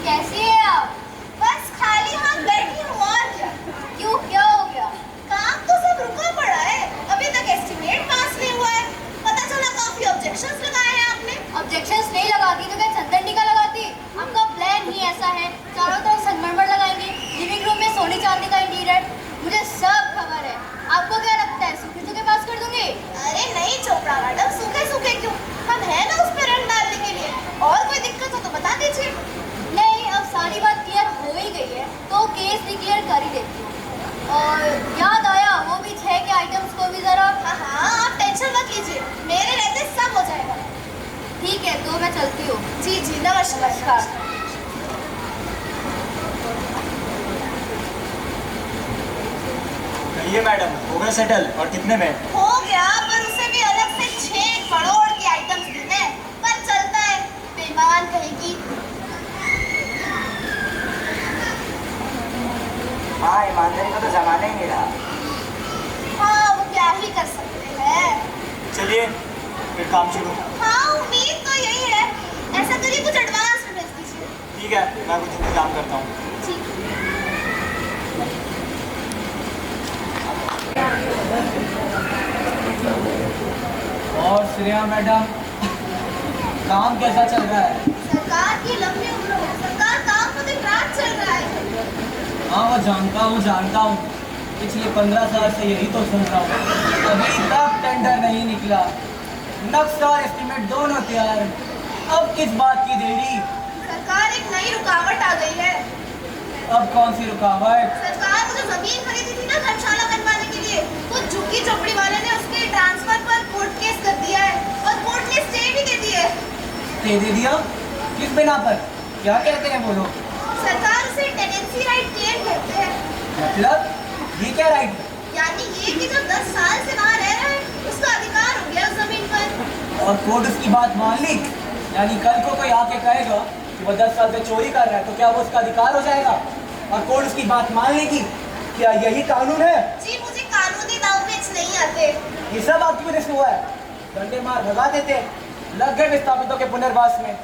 कैसी है आप? बस खाली हाथ बैठी हूँ और क्या। क्यों, क्या हो गया? काम तो सब रुका पड़ा है, अभी तक एस्टिमेट पास नहीं हुआ है। पता चला काफी ऑब्जेक्शंस लगाए हैं आपने। ऑब्जेक्शंस नहीं लगाती तो क्या चंदन टीका लगाती? आपका प्लान ही ऐसा है, चारों तरफ संगमरमर लगाएंगे, लिविंग रूम में सोने चांदी का इंटीरियर। मुझे सब खबर है। आपको क्या लगता है सूखे सूखे पास कर दूंगी? अरे नहीं चोपड़ा मैडम, सूखे सूखे क्यों, हम हैं ना उस पे रंग डालने के लिए। और कोई दिक्कत हो तो बता दीजिए। नहीं, अब सारी बात क्लियर हो ही गई है तो केस डिक्लेयर कर ही देती हूँ। और याद आया, वो भी 6 के आइटम्स को भी जरा। हाँ हाँ, आप टेंशन मत लीजिए, मेरे रहते सब हो जाएगा। ठीक है, तो मैं चलती हूँ। जी जी, नमस्कार। कहिए मैडम, हो गया सेटल? और कितने में? हो गया, पर उसे भी अलग से 6 करोड़ के आइटम्स देने हैं। पर चलता है, बेईमान कहेगी। हाँ, ईमानदारी का तो जमाना ही नहीं रहा। हाँ, वो क्या ही कर सकते हैं। चलिए फिर काम शुरू। हाँ, उम्मीद तो यही है। ऐसा करिए, कुछ एडवांस में भेज दीजिए। ठीक है, मैं कुछ इंतजाम करता हूँ। ठीक। और श्रेया मैडम, काम कैसा चल रहा है? सरकार की लंबी उम्र हो, सरकार काम तो दिन रात चल रहा है। हाँ वो जानता हूँ। पिछले 15 साल से यही तो सुन रहा हूँ। अभी तक टेंडर नहीं निकला, नक्शा और एस्टीमेट दोनों तैयार। अब किस बात की देरी? सरकार एक नई रुकावट आ गई है। अब कौन सी रुकावट? सरकार को जो जमीन खरीदी थी ना धर्मशाला बनवाने के लिए, वो झुग्गी चौपड़ी वाले ने उसके ट्रांसफर पर कोर्ट केस कर दिया है और कोर्ट ने स्टे भी दे दी है। स्टे दे दिया? किस बिना पर? क्या कहते हैं वो लोग? सरकार उसे टेनेंसी राइट क्लेम कहते हैं। मतलब ये क्या राइट? यानी ये कि जो 10 साल से वहाँ रह रहा है, उसका अधिकार हो गया उस जमीन पर। और कोर्ट उसकी बात मान ली? यानी कल को कोई आके कहेगा कि वो 10 साल से चोरी कर रहा है तो क्या वो उसका अधिकार हो जाएगा? और कोर्ट उसकी बात मान लेगी? क्या यही कानून है? जी, मुझे कानूनी दाव पेच नहीं आते। ये सब आपकी वजह से हुआ है। डंडे मार भगा देते, लग गए विस्थापितों के पुनर्वास में।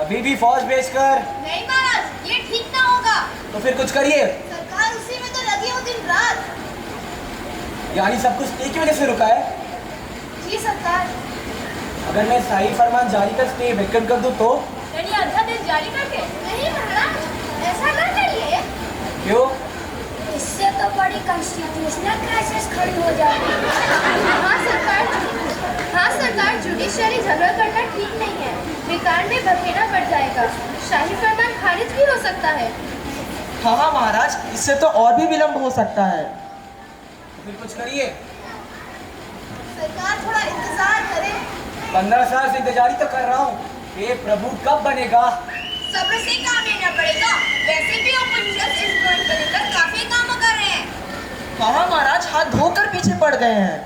अभी भी फौज भेजकर। नहीं महाराज, ये ठीक ना होगा। तो फिर कुछ करिए। सरकार उसी में तो लगी हो दिन रात। यानी सब कुछ स्टे की वजह से रुका है? जी सरकार। अगर मैं शाही फरमान जारी कर स्टे वेकेट कर दूं तो? यानी अध्यादेश जारी करके? नहीं महाराज, ऐसा ना करिए। क्यों? इससे तो बड़ी कॉन्स्टिट्यूशनल क्राइसिस खड़ी हो जाएगी। हाँ सरकार, जुडिशियरी झगड़ा करना ठीक नहीं है। बेकार में बखेड़ा बढ़ जाएगा, शाही फरमान खारिज भी हो सकता है। हाँ महाराज, इससे तो और भी विलंब हो सकता है। तो फिर कुछ करिए। सरकार थोड़ा इंतजार करे। 15 साल से इंतजारी तो कर रहा हूँ। ये प्रभु कब बनेगा? सब्र से काम लेना पड़ेगा। वैसे भी ऑफिशियल्स इस पॉइंट पर लेकर काफी काम कर रहे हैं। हाँ महाराज, हाथ धोकर पीछे पड़ गए हैं।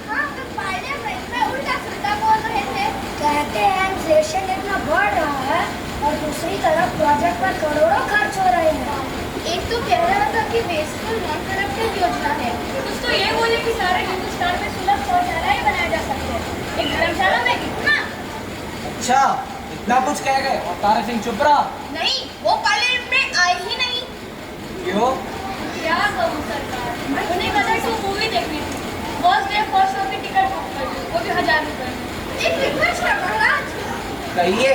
हाँ, तो पार्लियामेंट में उल्टा-सुल्टा बोल रहे थे। कहते हैं इन्फ्लेशन इतना बढ़ रहा है और दूसरी तरफ प्रोजेक्ट पर करोड़ों खर्च हो रहे हैं। एक तो कह रहा था कि वेस्टफुल नॉन करप्टेड योजना है। कुछ तो ये बोले कि सारे हिंदुस्तान में सुलभ शौचालय बनाए जा सकते हैं। एक धर्मशाला में कितना? अच्छा, इतना कुछ कह गए और तारा सिंह चुप रहा? नहीं, वो पार्लियामेंट में आए ही नहीं। क्यों? क्या कहूँ सरकार, उन्हें कदर से मूवी देखनी थी। फर्स्ट डे फर्स्ट शो की टिकट बुक कर दी, वो भी 1000 रुपये। एक रिक्वेस्ट है महाराज। कहिए।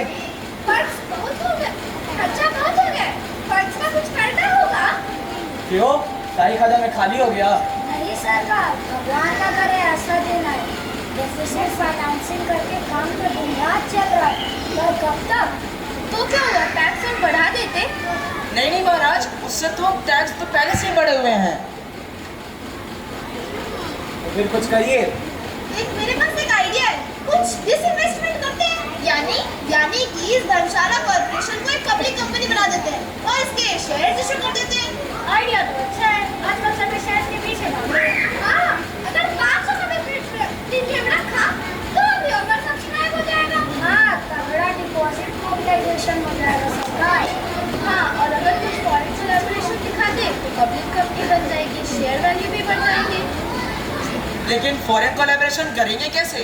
खर्च बहुत हो गए, खर्चा बहुत हो गया। खर्च का कुछ करना होगा। क्यों? शाही खजाना में खाली हो गया? नहीं सरकार, भगवान ना करे ऐसा दिन आए। डेफिसिट फाइनेंसिंग करके काम तो दिन रात चल रहा है, पर कब तक? तो क्या हुआ, टैक्स और बढ़ा देते? नहीं नहीं महाराज, उससे तो टैक्स तो पहले से ही बढ़े हुए हैं। तो फिर कुछ करिए। एक मेरे पास एक आइडिया है, कुछ डिसइन्वेस्टमेंट करते हैं, यानी कि इस धर्मशाला कॉर्पोरेशन को एक पब्लिक कंपनी बना देते हैं और इसके शेयर इशू कर देते हैं। आइडिया तो अच्छा है, आजकल सभी शेयर के पीछे भाग रहे हैं। हाँ, अगर 500 का भी रखा तो भी ओवर सब्सक्राइब हो जाएगा। हाँ, तगड़ा डिपॉजिट मोबिलाइजेशन हो जाएगा सरकार। हाँ, और अगर कुछ फॉरेन कोलैबोरेशन दिखा दे तो पब्लिक कंपनी बन जाएगी, शेयर वैल्यू भी बढ़ जाएगी। लेकिन फॉरेन कोलैबोरेशन करेंगे कैसे?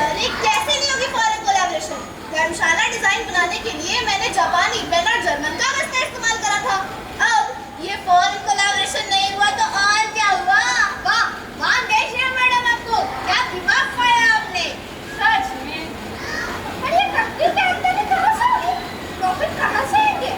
अरे कैसे नहीं होगी फॉरेन कोलैबोरेशन? धर्मशाला डिजाइन बनाने के लिए मैंने जापानी पेन और जर्मन कागज का इस्तेमाल करा था। अब ये फॉरेन कोलैबोरेशन नहीं हुआ तो और क्या हुआ? वाह वाह देखिए मैडम, आपको क्या दिमाग पाया आपने, सच में। अरे कंपनी के अंदर कहां से होगी? प्रॉफिट कहां से आएंगे?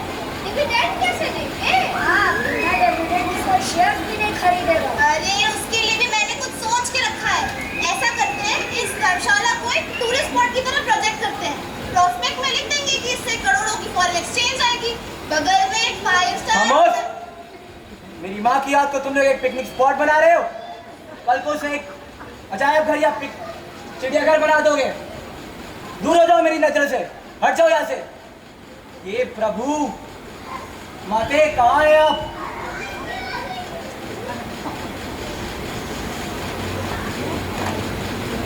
डिविडेंड कैसे देंगे? हाँ, बिना डिविडेंड इसका शेयर भी नहीं खरीदेगा। अरे उसके लिए भी मैंने कुछ सोच के रखा है। ऐसा करते हैं, इस धर्मशाला को एक टूरिस्ट स्पॉट की तरह प्रोजेक्ट करते हैं। प्रॉस्पेक्ट में लिख देंगे कि इससे करोड़ों की फॉरेन एक्सचेंज आएगी, बगल में एक 5 स्टार। खामोश! मेरी माँ की याद को तुम लोग एक पिकनिक स्पॉट बना रहे हो। कल को उसे एक अजायब घर या चिड़ियाघर बना दोगे। दूर हो जाओ मेरी नजर से, हट जाओ यहाँ से। ये प्रभु माते कहाँ है आप?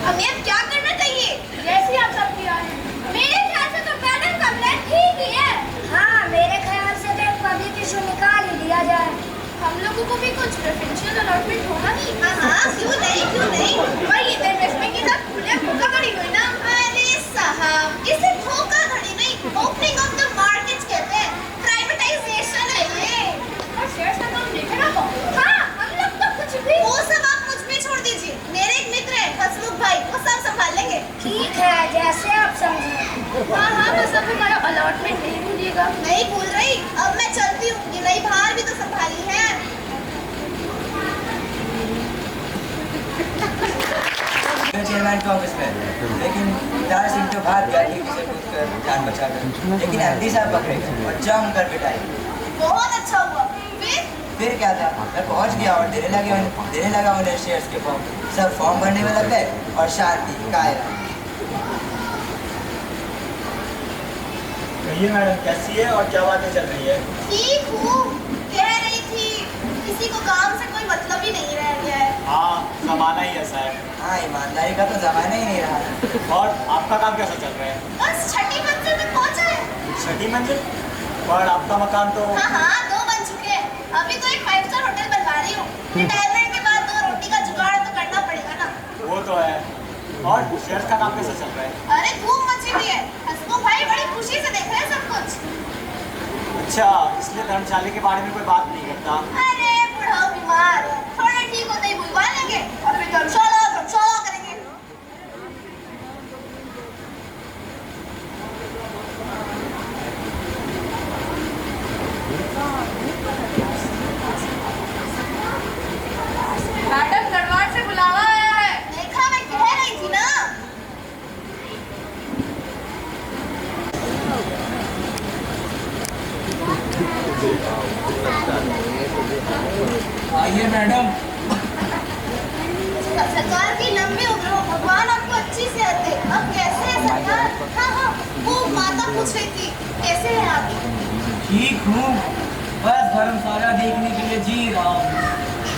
हमें अब क्या करना चाहिए? जैसे आप सब किया है। मेरे ख्याल से तो मैडम का प्लान ठीक ही है। हाँ, मेरे ख्याल से तो पब्लिक इशू निकाल ही दिया जाए। हम लोगों को भी कुछ प्रेफरेंशियल अलॉटमेंट होगा नहीं? हाँ, क्यों नहीं? पर ये इन्वेस्टमेंट की तरफ खुले धोखाधड़ी हुई ना। अरे साहब, इसे धोखाधड़ी नहीं, ओपनिंग ऑफ द मार्केट कहते हैं। प्राइवेटाइजेशन है ये। और शेयर्स का काम देखना बहुत। हाँ, हम लोग तो कुछ भी, वो सब आप मुझ पे छोड़ दीजिए। मेरे एक मित्र है हसमुख भाई, वो सब संभाल लेंगे। ठीक है, जैसे आप समझें। हाँ, बस अब हमारा अलॉटमेंट नहीं भूलिएगा। नहीं भूल रही, अब मैं चलती हूँ। ये नई भार भी तो संभाली है। चेयरमैन के ऑफिस में, लेकिन दार सिंह तो भाग गया ठीक से कूदकर जान बचाकर, लेकिन एमडी साहब पकड़े गए और जम कर पिटाई। बहुत अच्छा हुआ। फिर क्या था, मैं पहुंच गया और देने लगा उन्हें शेयर्स के फॉर्म। सब फॉर्म भरने में लग गए और शांति कायरा। कहिए मैडम, कैसी है और क्या बातें चल रही है? ठीक हूँ, कह रही थी किसी को काम से कोई मतलब ही नहीं रह गया है। हाँ, जमाना ही ऐसा है। हाँ, ईमानदारी का तो जमाना ही नहीं रहा। और आपका काम कैसा चल रहा है? बस 6ठी मंजिल तक पहुँचा है। 6ठी मंजिल? और आपका मकान तो? हाँ, 2 बन चुके हैं। अभी तो एक 5 स्टार होटल बनवा रही हूँ। रिटायरमेंट के बाद 2 रोटी का जुगाड़ तो करना पड़ेगा ना। वो तो है। और शेयर्स का काम कैसा चल रहा है? अरे धूम मची हुई है, हसमुख भाई बड़ी खुशी से देख रहे हैं सब कुछ। अच्छा, इसलिए धर्मशाला के बारे में कोई बात नहीं करता? अरे बुढ़ाओ बीमार है, थोड़ा ठीक होते ही बुलवा लेंगे और फिर धर्मशाला करेंगे। मैडम, दरबार से बुलावा आया है। देखा, मैं कह रही थी ना। आइए मैडम। सरकार की लंबी उम्र हो, भगवान आपको अच्छी सेहत दे। अब कैसे है सरकार? हाँ, वो माता पूछ रही थी कैसे है आप? ठीक हूँ, बस धर्मशाला देखने के लिए जी रहा हूँ।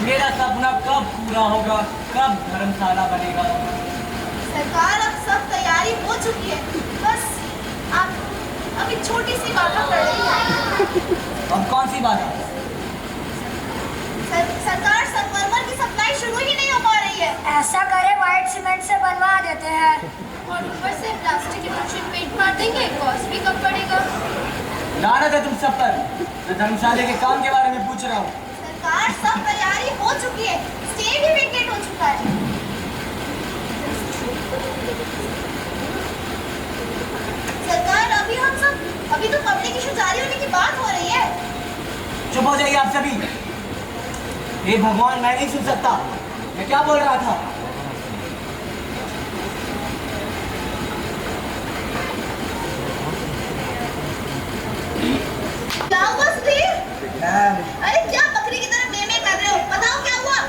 मेरा सपना कब पूरा होगा, कब धर्मशाला बनेगा? सरकार अब सब तैयारी हो चुकी है, बस आप अभी छोटी सी बाधा कर रही है। अब कौन सी बात है? सरकार, संगमरमर की सप्लाई शुरू ही नहीं हो पा रही है। ऐसा करे व्हाइट सीमेंट से बनवा देते हैं और ऊपर से प्लास्टिक इमल्शन पेंट मार देंगे, कॉस्ट भी कम पड़ेगा। लानत है तुम सब पर। मैं धर्मशाला के काम के बारे में पूछ रहा हूँ। सरकार, सब तैयारी हो चुकी है, स्टे भी वेकेट हो चुका है। सरकार, अभी तो पब्लिक इशू जारी होने की बात हो रही है। चुप हो जाइए आप सभी। हे भगवान, मैं नहीं सुन सकता। मैं क्या बोल रहा था? क्या हुआ सुधीर? मैम, अरे क्या बकरी की तरह में कर रहे हो? बताओ क्या हुआ?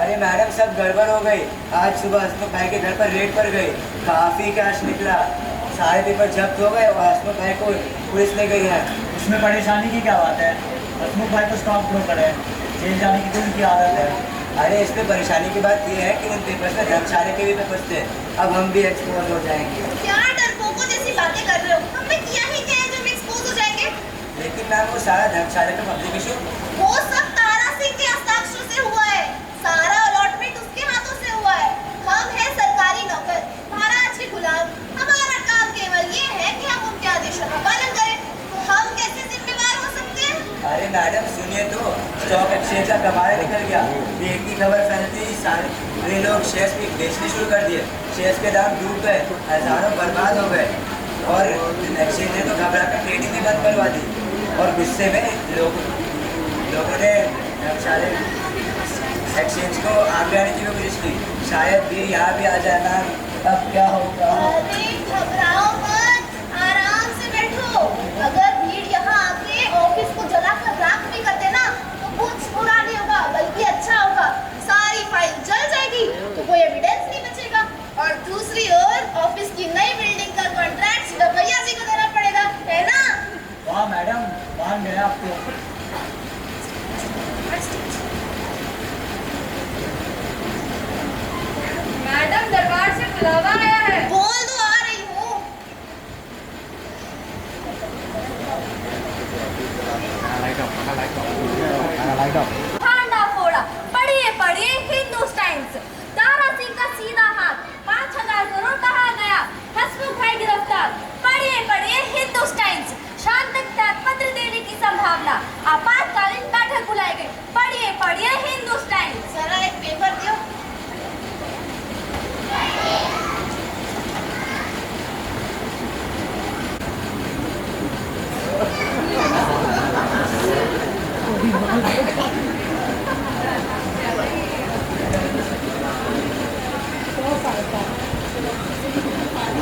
अरे मैडम सब गड़बड़ हो गई। आज सुबह हसमुख भाई के घर पर रेड पर गई, काफी कैश निकला, सारे पेपर जब्त हो गए और हसमुख भाई को पुलिस ले गई है। उसमें परेशानी की क्या बात है? हसमुख भाई तो स्टॉक ब्रोकर है, जेल जाने की तो उनकी आदत है। अरे इसमें परेशानी की बात यह है कि उन पेपर्स में धर्मशाला के भी पेपर्स थे। अब हम भी एक्सपोज हो जाएंगे। क्या डरपोकों जैसी बातें कर रहे हो? हमने किया ही क्या है जो हम एक्सपोज हो जाएंगे? लेकिन मैम वो सारा धर्मशाला का पब्लिकेशन वो सब तारा सिंह के हस्ताक्षर से हुआ है। सारा अलॉटमेंट उसके हाथों से हुआ है। हम हैं सरकारी नौकर, महाराज के गुलाम। हमारा काम केवल ये है कि हम उनके आदेशों का पालन करें। तो हम कैसे जिम्मेवार हो सकते हैं? अरे मैडम सुनिए तो, स्टॉक एक्सचेंज का कमाल निकल गया। एक की खबर फैलती ही सारे लोग शेयर्स भी बेचने शुरू कर दिए। शेयर्स के दाम डूब गए, हजारों बर्बाद हो गए और एक्सचेंज ने तो घबरा कर ट्रेडिंग भी बंद करवा दी। और गुस्से में लोगों ने धर्मशाला एक्सचेंज को आग लगाने की भी कोशिश की। शायद भी यहाँ भी आ जाना। अब क्या होगा? अरे घबराओ मत, आराम से बैठो। अगर भीड़ यहाँ आके ऑफिस को जलाकर राख भी कर देना तो कुछ बुरा नहीं होगा, बल्कि अच्छा होगा। सारी फाइल जल जाएगी तो कोई एविडेंस नहीं बचेगा। और दूसरी ओर ऑफिस की नई बिल्डिंग का कॉन्ट्रैक्ट सीधा भैया जी को देना पड़ेगा, है ना? वाह मैडम, मान गए आपको। मैडम दरबार से बुलावा आया है। बोल दो, आ रही हूँ। भांडा फोड़ा, पढ़िए पढ़िए हिंदुस्तान। तारा सिंह का सीधा हाथ, 5,000 करोड़ कहा गया। हसमुख भाई गिरफ्तार, पढ़िए पढ़िए हिंदुस्तान। शाम तक त्यागपत्र देने की संभावना, आपातकालीन बैठक बुलाई गई। पढ़िए पढ़िए हिंदुस्तान। जरा एक पेपर दियो।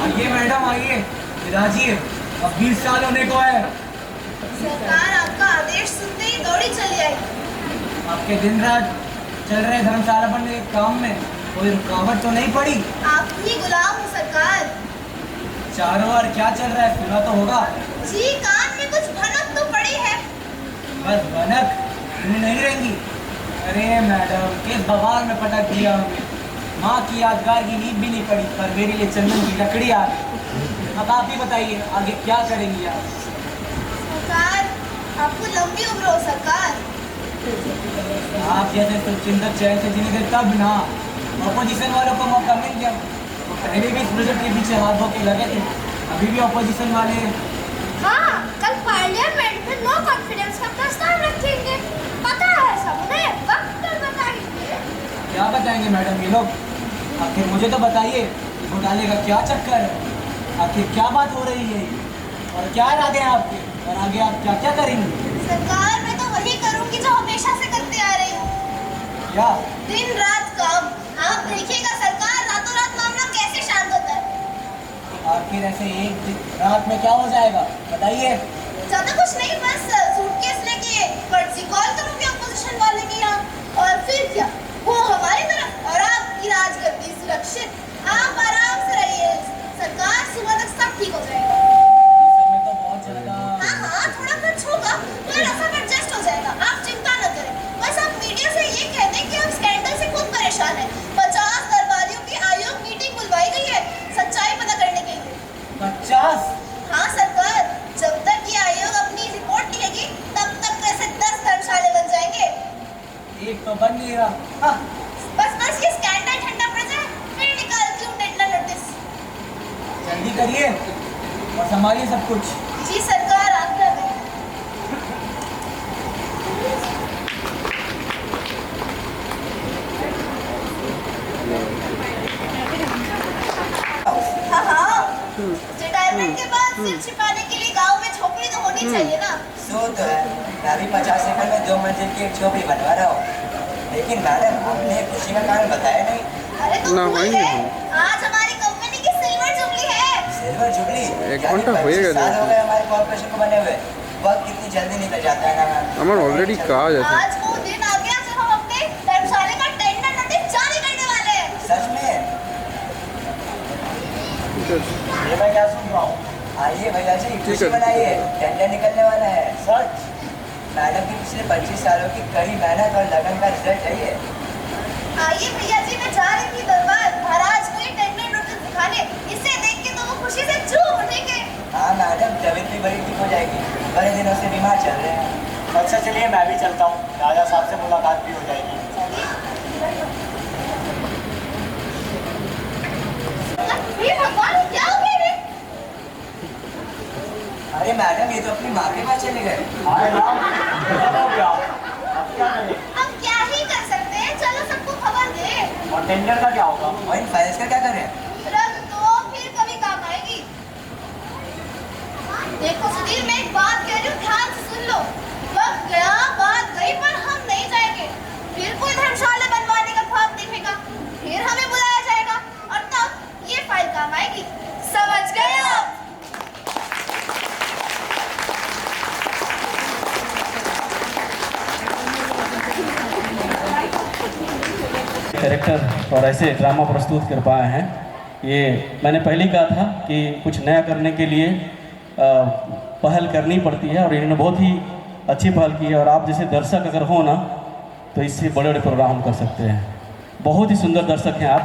आइए मैडम आइए, राजिए, अब 20 साल होने को है। सरकार आपका आदेश सुनते ही दौड़ी चली आई। आपके दिन रात चल रहे धर्मशाला बनने के काम में कोई रुकावट तो नहीं पड़ी? आपकी गुलाम हूँ सरकार। चारों ओर क्या चल रहा है सुना तो होगा। जी कान में कुछ भनक तो पड़ी है। बस भनक सुनी नहीं रहेंगी। अरे मैडम, किस बवाल में पटक दिया हमें। माँ की यादगार की नींद भी नहीं पड़ी पर मेरे लिए चंदन की लकड़ी आ गई। अब आप ही बताइए आगे क्या करेंगी आप? सरकार आपको लंबी उम्र हो सरकार। आप जैसे सुचिंदर चैन से जीने दे तब ना। ऑपोजिशन वालों को मौका मिल गया, तो पहले भी इस प्रोजेक्ट के पीछे हाथ धो के लगे थे, अभी भी ऑपोजिशन वाले। हाँ, कल पार्लियामेंट में नो कॉन्फिडेंस का प्रस्ताव रखेंगे। पता है सब उन्हें वक्त पर बताएंगे। क्या बताएंगे मैडम ये लोग? आखिर मुझे तो बताइए, घोटाले का क्या चक्कर है? आखिर क्या बात हो रही है और क्या इरादे हैं आपके, और आगे आप क्या क्या करेंगे? सरकार मैं तो वही करूंगी जो हमेशा से करते आ रही हूँ। क्या? दिन रात काम। आप देखिएगा सरकार, रातों रात मामला कैसे शांत होता है। आखिर ऐसे एक रात में क्या हो जाएगा बताइए। ज्यादा कुछ नहीं, बस सूटकेस लेके फर्जी कॉल करूंगी अपोजिशन वाले के यहाँ, और फिर क्या वो हमारी तरफ और आपकी राजगद्दी सुरक्षित। आप आराम से रहिए सरकार, सुबह तक सब ठीक हो जाएगा। इस समय तो बहुत ज्यादा। हाँ हाँ, थोड़ा खर्च होगा मगर सब एडजस्ट हो जाएगा, आप चिंता न करें। बस आप मीडिया से ये कह दें कि हम स्कैंडल से खुद परेशान हैं। 50 दरबारियों की आयोग मीटिंग बुलवाई गई है सच्चाई पता करने के लिए। 50? हाँ सरकार, जब तक ये आयोग अपनी रिपोर्ट लिखेगी तब तक वैसे 10 धर्मशाले बन जाएंगे। एक तो बन नहीं रहा। बस ये स्कैंडल ठंडा पड़ जाए फिर निकालती हूँ डेडलाइन नोटिस। जल्दी करिए और संभालिए सब कुछ। जी सरकार, आज्ञा दें। हाँ हाँ, रिटायरमेंट के बाद सिर छिपाने के लिए गांव में झोपड़ी तो होनी चाहिए ना। सो तो है, मैं भी 50 एकड़ में 2 मंजिल की एक झोपड़ी बनवा रहा हूँ। लेकिन मैडम आपने खुशी का कारण बताया नहीं। अरे तो ना भूल वही गए, है। आज हमारी कंपनी की सिल्वर जुबली है। Silver jubilee? एक यानी घंटा 25 होएगा साल हो जैसे। गए हमारे कॉर्पोरेशन को बने हुए। वक्त कितनी जल्दी निकल जाता है ना मैम। আমার অলরেডি কাজ আছে। आज वो दिन आ गया जब हम अपने धर्मशाला का टेंडर नोटिस जारी करने वाले हैं। सच में? ঠিক আছে। ये मैं क्या सुन रहा हूँ? आइए भैया जी, ठीक खुशी है। मनाइए, टेंडर निकलने वाला है। सच? मैडम की पिछले 25 सालों की कड़ी मेहनत और लगन का रिजल्ट है ये। आइए भैया जी, मैं जा रही थी दरबार महाराज को ये टेंडर नोटिस दिखाने। इसे देख के तो वो खुशी से झूम उठेंगे। हाँ मैडम, तबीयत भी बड़ी ठीक हो जाएगी, बड़े दिनों से बीमार चल रहे हैं। अच्छा चलिए मैं भी चलता हूँ, राजा साहब से मुलाकात भी हो जाएगी। हे भगवान, क्या हो गया रे? अरे मैडम, ये तो अपनी माँ के पास चले गए। अरे राम, क्या हो गया? अब क्या करें? अब क्या ही कर सकते हैं, चलो सबको खबर दे। और टेंडर का क्या होगा? और इन फाइल्स का क्या करें? रख दो, फिर कभी काम आएगी। देखो सुधीर, मैं एक बात कह रही हूँ, ध्यान से सुन लो। वक्त गया, बात गई, पर हम नहीं जाएंगे। फिर कोई धर्मशाला बनवाने का ख्वाब देखेगा, फिर हमें बुलाया जाएगा, और तब ये फाइल काम आएगी। समझ गए आप? कैरेक्टर और ऐसे ड्रामा प्रस्तुत कर पाए हैं। ये मैंने पहले ही कहा था कि कुछ नया करने के लिए पहल करनी पड़ती है, और इन्होंने बहुत ही अच्छी पहल की है। और आप जैसे दर्शक अगर हो ना, तो इससे बड़े बड़े प्रोग्राम हम कर सकते हैं। बहुत ही सुंदर दर्शक हैं आप,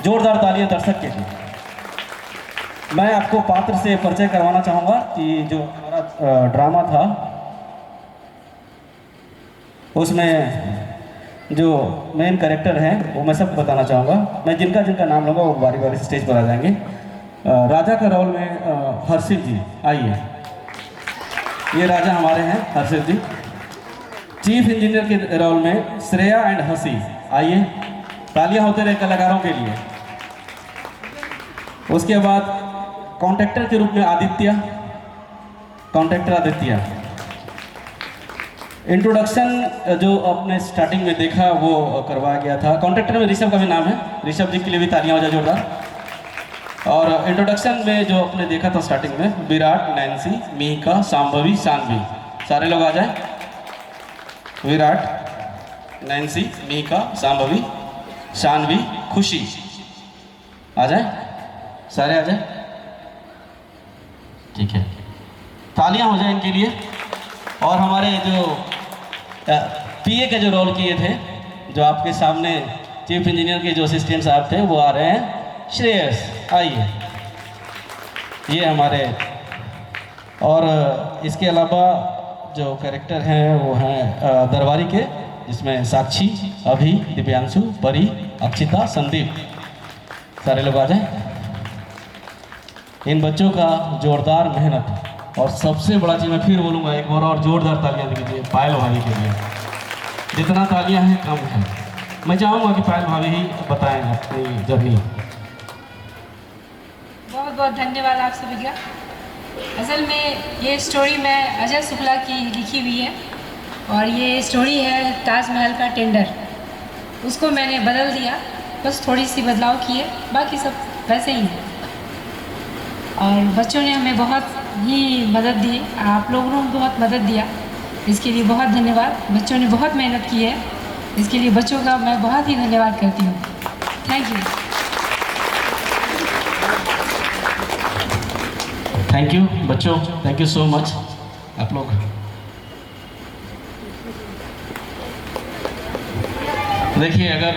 जोरदार तालियां दर्शक के लिए। मैं आपको पात्र से परिचय करवाना चाहूँगा कि जो हमारा ड्रामा था उसमें जो मेन कैरेक्टर हैं वो मैं सब बताना चाहूँगा। मैं जिनका जिनका नाम लूँगा वो बारी बारी से स्टेज पर आ जाएंगे। राजा का रोल में हर्षिल जी, आइए। ये राजा हमारे हैं, हर्षिल जी। चीफ इंजीनियर के रोल में श्रेया एंड हसी, आइए। तालियां होते रहे कलाकारों के लिए। उसके बाद कॉन्ट्रैक्टर के रूप में आदित्य, कॉन्ट्रैक्टर आदित्य। इंट्रोडक्शन जो आपने स्टार्टिंग में देखा वो करवाया गया था। कॉन्ट्रैक्टर में ऋषभ का भी नाम है, ऋषभ जी के लिए भी तालियां हो जाए जोरदार। और इंट्रोडक्शन में जो आपने देखा था स्टार्टिंग में, विराट, नैन्सी, मीका, शांभवी, शानवी, सारे लोग आ जाए। विराट, नैन्सी, मीका, शांभवी, शानवी, खुशी, आ जाए, सारे आ जाए। ठीक है, तालियां हो जाए इनके लिए। और हमारे जो पीए के जो रोल किए थे, जो आपके सामने चीफ इंजीनियर के जो असिस्टेंट साहब थे, वो आ रहे हैं। श्रेयस, आइए। ये हमारे, और इसके अलावा जो कैरेक्टर हैं वो हैं दरबारी के, जिसमें साक्षी, अभी, दिव्यांशु, परी, अक्षिता, संदीप, सारे लोग आ जाए। इन बच्चों का जोरदार मेहनत, और सबसे बड़ा चीज़ मैं फिर बोलूँगा, एक बार और जोरदार तालियां दीजिए पायल भाभी के लिए। जितना तालियां हैं कम है। मैं चाहूँगा कि पायल भाभी ही बताएं अपनी जर्नी। बहुत बहुत धन्यवाद आप सभी का। असल में ये स्टोरी मैं अजय शुक्ला की लिखी हुई है, और ये स्टोरी है ताजमहल का टेंडर। उसको मैंने बदल दिया, बस थोड़ी सी बदलाव किए, बाकी सब वैसे ही है। और बच्चों ने हमें बहुत ही मदद दी, आप लोगों ने बहुत मदद दिया, इसके लिए बहुत धन्यवाद। बच्चों ने बहुत मेहनत की है, इसके लिए बच्चों का मैं बहुत ही धन्यवाद करती हूँ। Thank you. थैंक यू बच्चों, थैंक यू सो मच। आप लोग देखिए, अगर